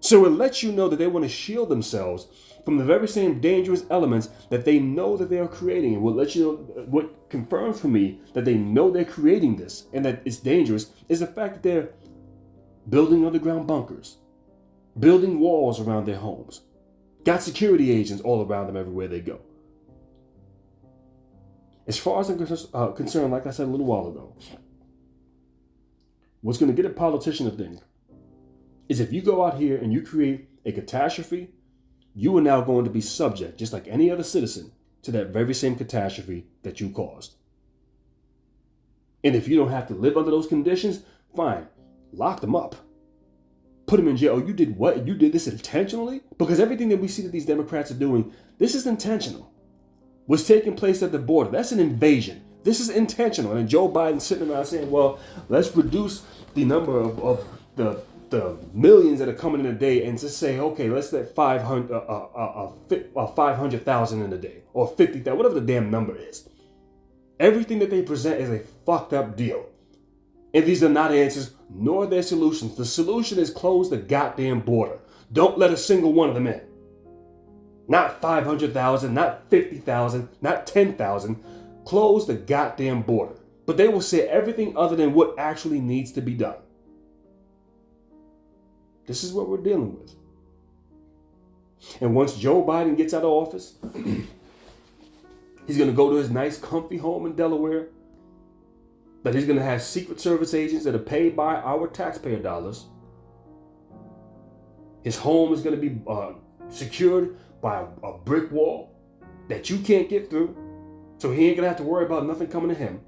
So it lets you know that they want to shield themselves from the very same dangerous elements that they know that they are creating. And what confirms for me that they know they're creating this and that it's dangerous is the fact that they're building underground bunkers, building walls around their homes, got security agents all around them everywhere they go. As far as I'm concerned, like I said a little while ago, what's going to get a politician to think is if you go out here and you create a catastrophe, you are now going to be subject, just like any other citizen, to that very same catastrophe that you caused. And if you don't have to live under those conditions, fine, lock them up. Put them in jail. Oh, you did what? You did this intentionally? Because everything that we see that these Democrats are doing, this is intentional. What's taking place at the border, that's an invasion. This is intentional. And Joe Biden sitting around saying, well, let's reduce the number of the millions that are coming in a day and just say, okay, let's let 500,000 in a day or 50,000, whatever the damn number is. Everything that they present is a fucked up deal. And these are not answers, nor their solutions. The solution is close the goddamn border. Don't let a single one of them in. Not 500,000, not 50,000, not 10,000. Close the goddamn border. But they will say everything other than what actually needs to be done. This is what we're dealing with. And once Joe Biden gets out of office, he's going to go to his nice, comfy home in Delaware. That he's going to have Secret Service agents that are paid by our taxpayer dollars. His home is going to be secured by a brick wall that you can't get through. So he ain't going to have to worry about nothing coming to him.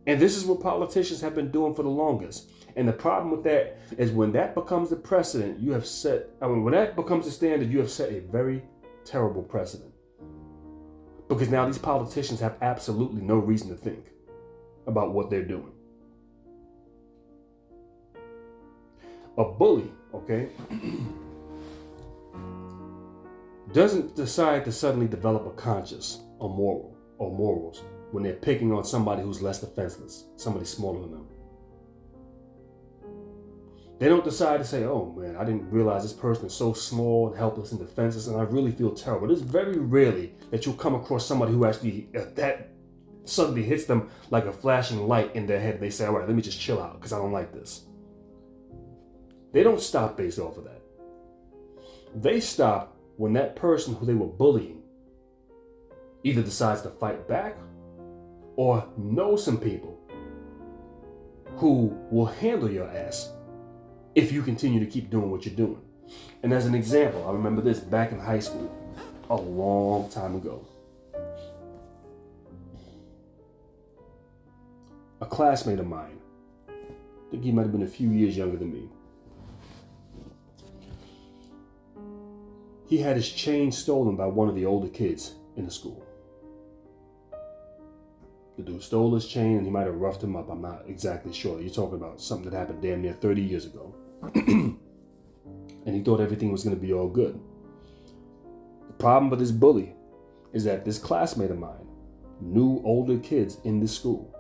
And this is what politicians have been doing for the longest. And the problem with that is when that becomes the precedent, when that becomes the standard, you have set a very terrible precedent. Because now these politicians have absolutely no reason to think about what they're doing. A bully, okay, doesn't decide to suddenly develop a conscience or morals when they're picking on somebody who's less defenseless, somebody smaller than them. They don't decide to say, oh man, I didn't realize this person is so small and helpless and defenseless and I really feel terrible. It's very rarely that you'll come across somebody who actually, that suddenly hits them like a flashing light in their head. They say, all right, let me just chill out because I don't like this. They don't stop based off of that. They stop when that person who they were bullying either decides to fight back or know some people who will handle your ass if you continue to keep doing what you're doing. And as an example, I remember this back in high school a long time ago. A classmate of mine, I think he might have been a few years younger than me, he had his chain stolen by one of the older kids in the school. The dude stole his chain and he might have roughed him up. I'm not exactly sure. You're talking about something that happened damn near 30 years ago. And he thought everything was going to be all good. The problem with this bully is that this classmate of mine knew older kids in this school.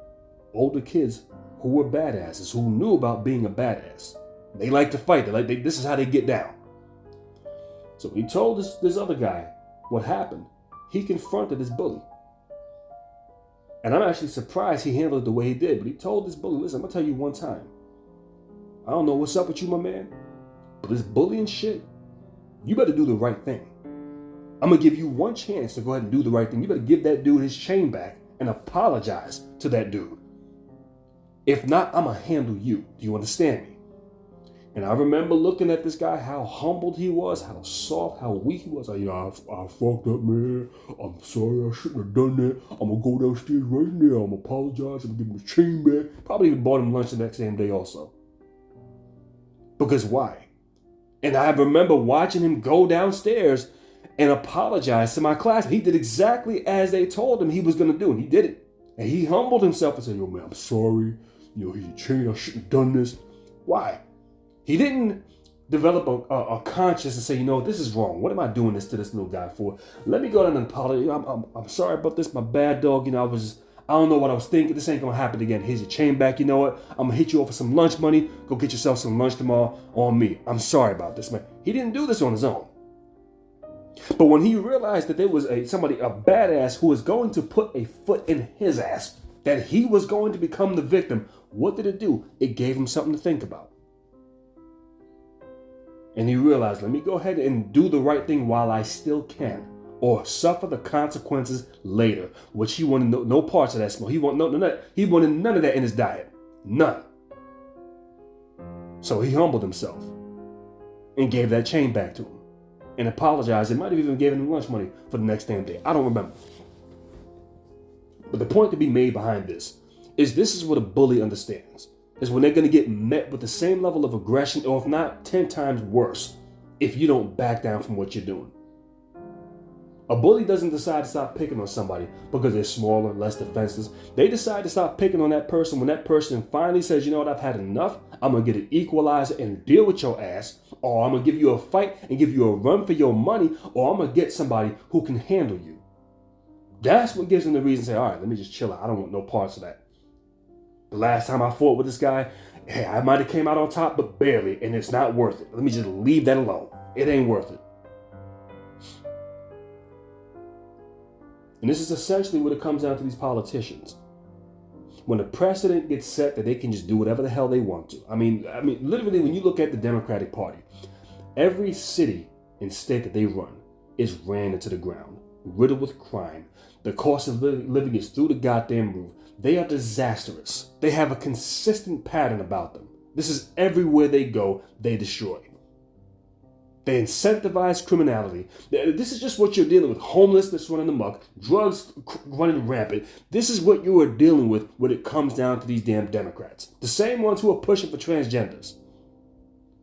Older kids who were badasses, who knew about being a badass. They like to fight. This is how they get down. So he told this other guy what happened. He confronted this bully. And I'm actually surprised he handled it the way he did. But he told this bully, listen, I'm going to tell you one time. I don't know what's up with you, my man. But this bullying shit, you better do the right thing. I'm going to give you one chance to go ahead and do the right thing. You better give that dude his chain back and apologize to that dude. If not, I'm going to handle you. Do you understand me? And I remember looking at this guy, how humbled he was, how soft, how weak he was. Like, I fucked up, man. I'm sorry, I shouldn't have done that. I'm going to go downstairs right now. I'm going to apologize. I'm going to give him his chain back. Probably even bought him lunch the next same day also. Because why? And I remember watching him go downstairs and apologize to my class. He did exactly as they told him he was going to do, and he did it. And he humbled himself and said, yo, man, I'm sorry. He's a chain. I shouldn't have done this. Why? He didn't develop a conscience and say, this is wrong. What am I doing this to this little guy for? Let me go down and apologize. I'm sorry about this. My bad, dog. I don't know what I was thinking. This ain't going to happen again. Here's your chain back. You know what? I'm going to hit you over some lunch money. Go get yourself some lunch tomorrow on me. I'm sorry about this, man. He didn't do this on his own. But when he realized that there was a badass who was going to put a foot in his ass, that he was going to become the victim, what did it do? It gave him something to think about. And he realized, let me go ahead and do the right thing while I still can, or suffer the consequences later, which he wanted no parts of that smoke. He wanted none of that in his diet. None. So he humbled himself and gave that chain back to him and apologized. And might have even given him lunch money for the next damn day. I don't remember. But the point to be made behind this is what a bully understands. Is when they're going to get met with the same level of aggression, or if not 10 times worse, if you don't back down from what you're doing. A bully doesn't decide to stop picking on somebody because they're smaller, less defenseless. They decide to stop picking on that person when that person finally says, you know what, I've had enough. I'm going to get an equalizer and deal with your ass, or I'm going to give you a fight and give you a run for your money, or I'm going to get somebody who can handle you. That's what gives them the reason to say, all right, let me just chill out. I don't want no parts of that. The last time I fought with this guy, hey, I might have came out on top, but barely, and it's not worth it. Let me just leave that alone. It ain't worth it. And this is essentially what it comes down to these politicians. When a precedent gets set that they can just do whatever the hell they want to. I mean, literally, when you look at the Democratic Party, every city and state that they run is ran into the ground, riddled with crime. The cost of living is through the goddamn roof. They are disastrous. They have a consistent pattern about them. This is everywhere they go, they destroy. They incentivize criminality. This is just what you're dealing with. Homelessness running amok, drugs running rampant. This is what you are dealing with when it comes down to these damn Democrats. The same ones who are pushing for transgenders.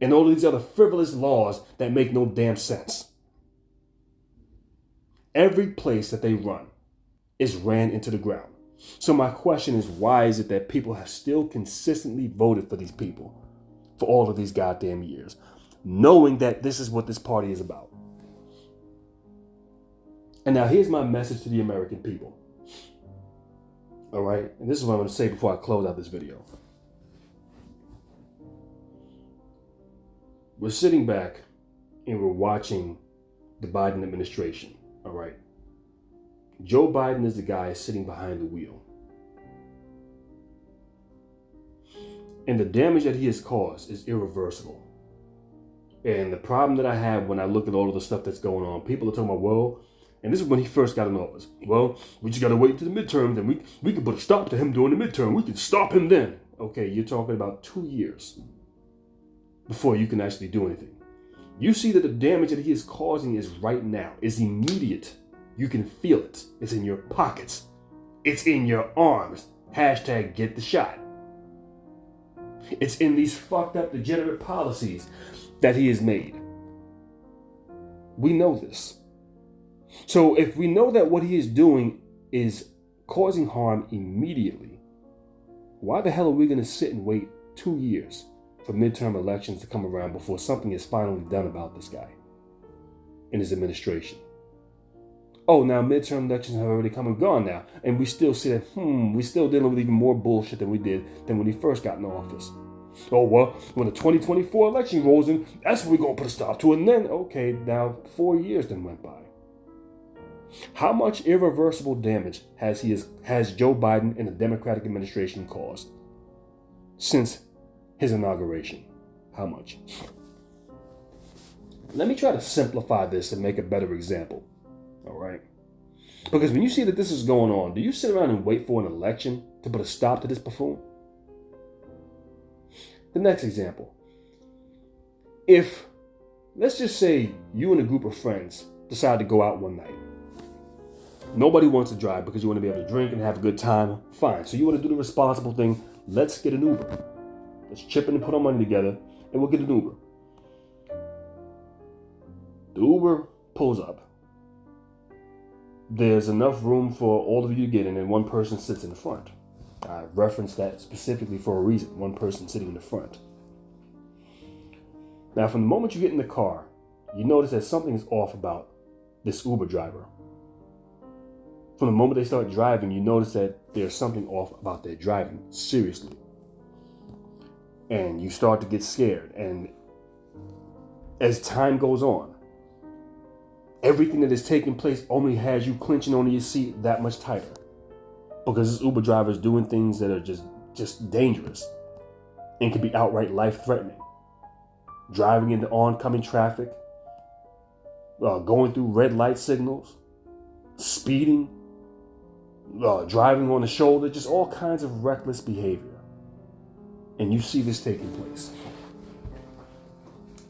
And all these other frivolous laws that make no damn sense. Every place that they run is ran into the ground. So my question is, why is it that people have still consistently voted for these people for all of these goddamn years, knowing that this is what this party is about? And now here's my message to the American people. All right, and this is what I'm going to say before I close out this video. We're sitting back and we're watching the Biden administration. All right. Joe Biden is the guy sitting behind the wheel. And the damage that he has caused is irreversible. And the problem that I have when I look at all of the stuff that's going on, people are talking about, well, and this is when he first got in office. Well, we just got to wait to the midterms, and we can put a stop to him during the midterm. We can stop him then. Okay, you're talking about 2 years before you can actually do anything. You see that the damage that he is causing is right now, is immediate. You can feel it. It's in your pockets. It's in your arms. Hashtag get the shot. It's in these fucked up, degenerate policies that he has made. We know this. So if we know that what he is doing is causing harm immediately, why the hell are we going to sit and wait 2 years for midterm elections to come around before something is finally done about this guy and his administration? Oh, now midterm elections have already come and gone now, and we still see that, we're still dealing with even more bullshit than we did than when he first got in office. Oh, well, when the 2024 election rolls in, that's when we're going to put a stop to it. And then, okay, now 4 years then went by. How much irreversible damage has Joe Biden and the Democratic administration caused since his inauguration? How much? Let me try to simplify this and make a better example. All right. Because when you see that this is going on, do you sit around and wait for an election to put a stop to this buffoon? The next example. if, let's just say you and a group of friends decide to go out one night. Nobody wants to drive because you want to be able to drink and have a good time. Fine. So you want to do the responsible thing. Let's get an Uber. Let's chip in and put our money together and we'll get an Uber. The Uber pulls up. There's enough room for all of you to get in and one person sits in the front. I referenced that specifically for a reason. One person sitting in the front. Now, from the moment you get in the car, you notice that something's off about this Uber driver. From the moment they start driving, you notice that there's something off about their driving, seriously. And you start to get scared. And as time goes on, everything that is taking place only has you clenching onto your seat that much tighter. Because this Uber driver is doing things that are just dangerous and can be outright life-threatening. Driving into oncoming traffic, going through red light signals, speeding, driving on the shoulder, just all kinds of reckless behavior. And you see this taking place.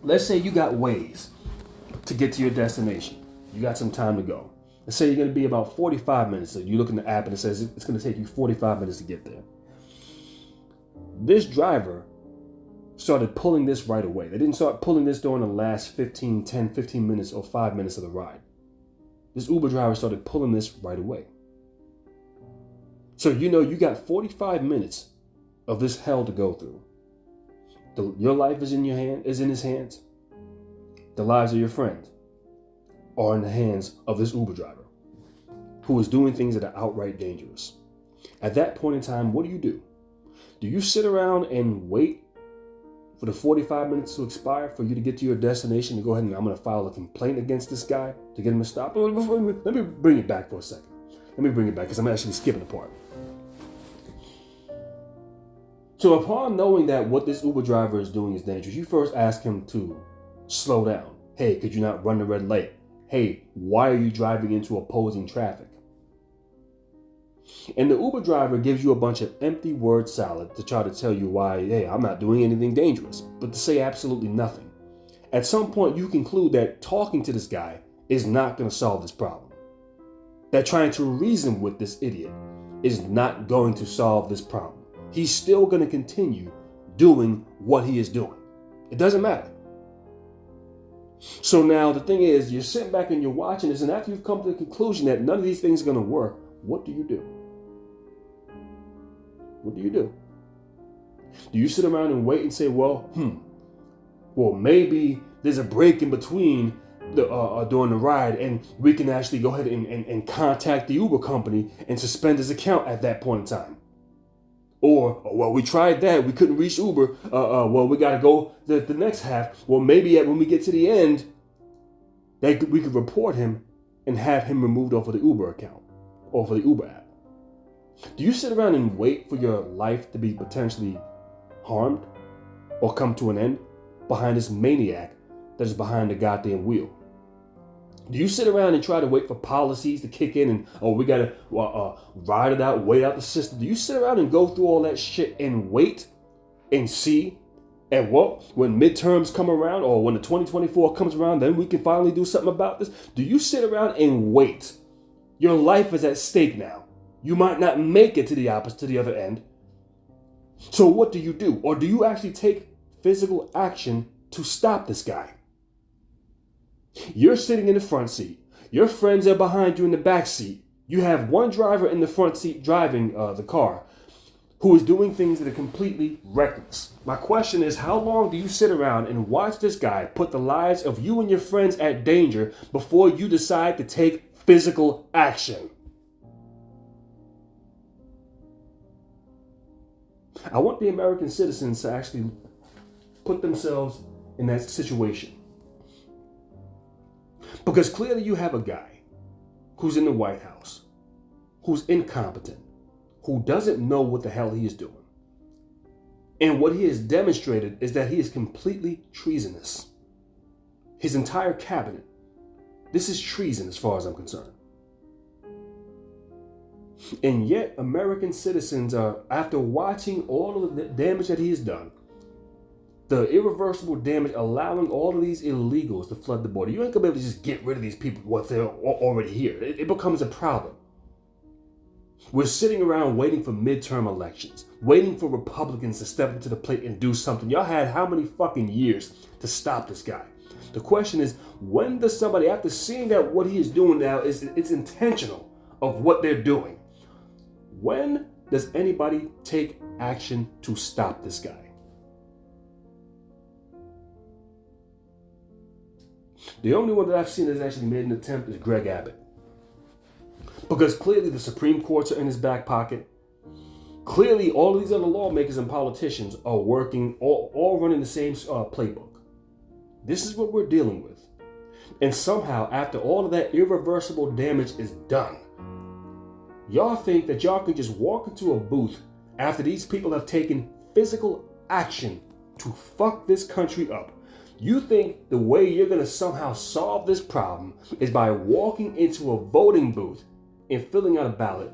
Let's say you got ways to get to your destination. You got some time to go. Let's say you're going to be about 45 minutes. So you look in the app and it says it's going to take you 45 minutes to get there. This driver started pulling this right away. They didn't start pulling this during the last 10, 15 minutes or 5 minutes of the ride. This Uber driver started pulling this right away. So you got 45 minutes of this hell to go through. Your life is in his hands. The lives of your friends are in the hands of this Uber driver who is doing things that are outright dangerous. At that point in time, what do? Do you sit around and wait for the 45 minutes to expire for you to get to your destination to go ahead and I'm going to file a complaint against this guy to get him to stop? Let me bring it back for a second. Let me bring it back because I'm actually skipping a part. So upon knowing that what this Uber driver is doing is dangerous, you first ask him to slow down. Hey, could you not run the red light? Hey, why are you driving into opposing traffic? And the Uber driver gives you a bunch of empty word salad to try to tell you why, hey, I'm not doing anything dangerous, but to say absolutely nothing. At some point, you conclude that talking to this guy is not going to solve this problem. That trying to reason with this idiot is not going to solve this problem. He's still going to continue doing what he is doing. It doesn't matter. So now the thing is, you're sitting back and you're watching this, and after you've come to the conclusion that none of these things are going to work, what do you do? What do you do? Do you sit around and wait and say, well, maybe there's a break in between during the ride and we can actually go ahead and contact the Uber company and suspend his account at that point in time? Or, well, we tried that. We couldn't reach Uber. Well, we got to go the next half. Well, maybe when we get to the end, we could report him and have him removed off of the Uber account or for the Uber app. Do you sit around and wait for your life to be potentially harmed or come to an end behind this maniac that is behind the goddamn wheel? Do you sit around and try to wait for policies to kick in and, we got to ride it out, wait out the system? Do you sit around and go through all that shit and wait and see and when midterms come around or when the 2024 comes around, then we can finally do something about this? Do you sit around and wait? Your life is at stake now. You might not make it to the other end. So what do you do? Or do you actually take physical action to stop this guy? You're sitting in the front seat. Your friends are behind you in the back seat. You have one driver in the front seat driving the car who is doing things that are completely reckless. My question is, how long do you sit around and watch this guy put the lives of you and your friends at danger before you decide to take physical action? I want the American citizens to actually put themselves in that situation. Because clearly you have a guy who's in the White House, who's incompetent, who doesn't know what the hell he is doing. And what he has demonstrated is that he is completely treasonous. His entire cabinet. This is treason as far as I'm concerned. And yet American citizens are, after watching all of the damage that he has done, The irreversible damage allowing all of these illegals to flood the border. You ain't gonna be able to just get rid of these people once they're already here. It becomes a problem. We're sitting around waiting for midterm elections, waiting for Republicans to step into the plate and do something. Y'all had how many fucking years to stop this guy? The question is, when does somebody, after seeing that what he is doing now is it's intentional of what they're doing, when does anybody take action to stop this guy? The only one that I've seen that's actually made an attempt is Greg Abbott. Because clearly the Supreme Courts are in his back pocket. Clearly all of these other lawmakers and politicians are working, all running the same playbook. This is what we're dealing with. And somehow, after all of that irreversible damage is done, y'all think that y'all can just walk into a booth after these people have taken physical action to fuck this country up. You think the way you're going to somehow solve this problem is by walking into a voting booth and filling out a ballot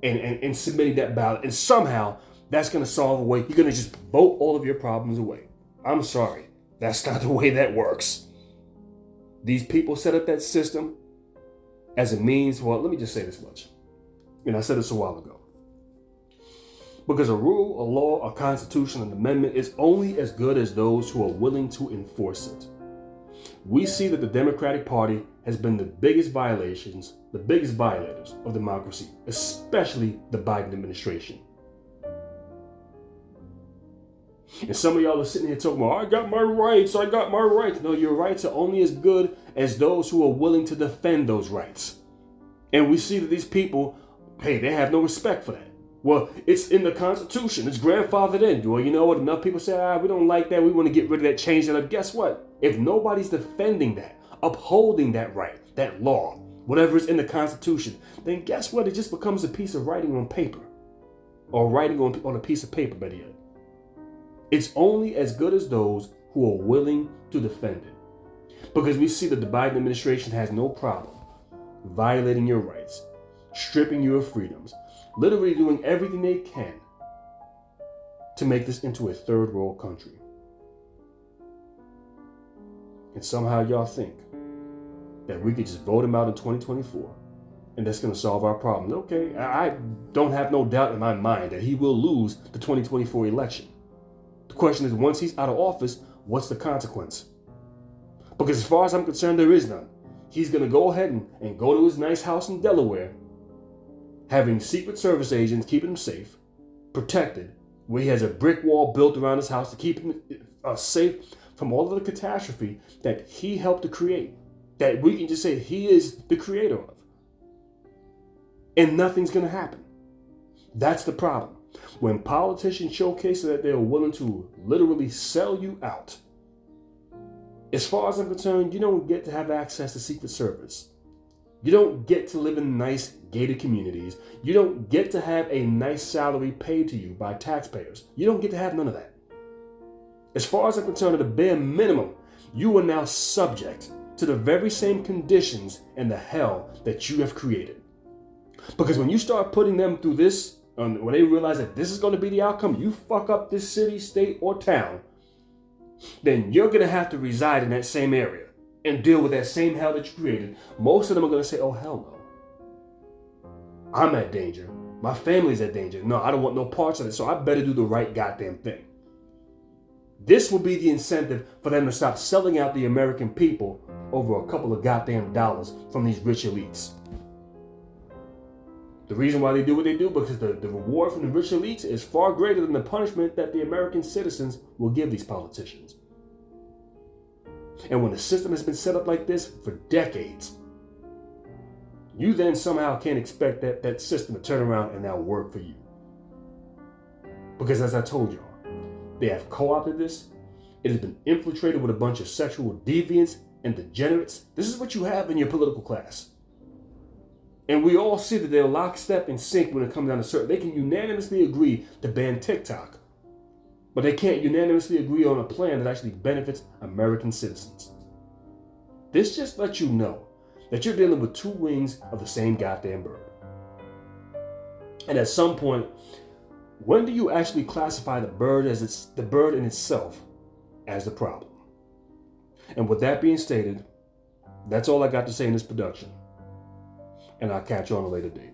and submitting that ballot, and somehow that's going to solve a way. You're going to just vote all of your problems away. I'm sorry. That's not the way that works. These people set up that system as a means. Well, let me just say this much. And I said this a while ago. Because a rule, a law, a constitution, an amendment is only as good as those who are willing to enforce it. We see that the Democratic Party has been the biggest violators of democracy, especially the Biden administration. And some of y'all are sitting here talking about, I got my rights. No, your rights are only as good as those who are willing to defend those rights. And we see that these people, hey, they have no respect for that. Well, it's in the Constitution. It's grandfathered in. Well, you know what? Enough people say, we don't like that. We want to get rid of that, change that up. Guess what? If nobody's defending that, upholding that right, that law, whatever is in the Constitution, then guess what? It just becomes a piece of writing on paper. Or writing on a piece of paper, better yet. It's only as good as those who are willing to defend it. Because we see that the Biden administration has no problem violating your rights, stripping you of freedoms, literally doing everything they can to make this into a third world country. And somehow y'all think that we could just vote him out in 2024 and that's going to solve our problem. Okay, I don't have no doubt in my mind that he will lose the 2024 election. The question is, once he's out of office, what's the consequence? Because as far as I'm concerned, there is none. He's going to go ahead and go to his nice house in Delaware, having Secret Service agents keeping him safe, protected, where he has a brick wall built around his house to keep him safe from all of the catastrophe that he helped to create, that we can just say he is the creator of. And nothing's going to happen. That's the problem. When politicians showcase that they're willing to literally sell you out, as far as I'm concerned, you don't get to have access to Secret Service. You don't get to live in nice gated communities. You don't get to have a nice salary paid to you by taxpayers. You don't get to have none of that. As far as I'm concerned, at the bare minimum, you are now subject to the very same conditions and the hell that you have created. Because when you start putting them through this, when they realize that this is going to be the outcome, you fuck up this city, state, or town, then you're going to have to reside in that same area and deal with that same hell that you created. Most of them are going to say, oh, hell no. I'm at danger. My family's at danger. No, I don't want no parts of it, so I better do the right goddamn thing. This will be the incentive for them to stop selling out the American people over a couple of goddamn dollars from these rich elites. The reason why they do what they do, because the reward from the rich elites is far greater than the punishment that the American citizens will give these politicians. And when the system has been set up like this for decades, you then somehow can't expect that system to turn around and now work for you. Because as I told y'all, they have co-opted this. It has been infiltrated with a bunch of sexual deviants and degenerates. This is what you have in your political class. And we all see that they're lockstep and sync when it comes down to certain. They can unanimously agree to ban TikTok, but they can't unanimously agree on a plan that actually benefits American citizens. This just lets you know that you're dealing with two wings of the same goddamn bird. And at some point, when do you actually classify the bird as the bird in itself as the problem. And with that being stated, that's all I got to say in this production. And I'll catch you on a later date.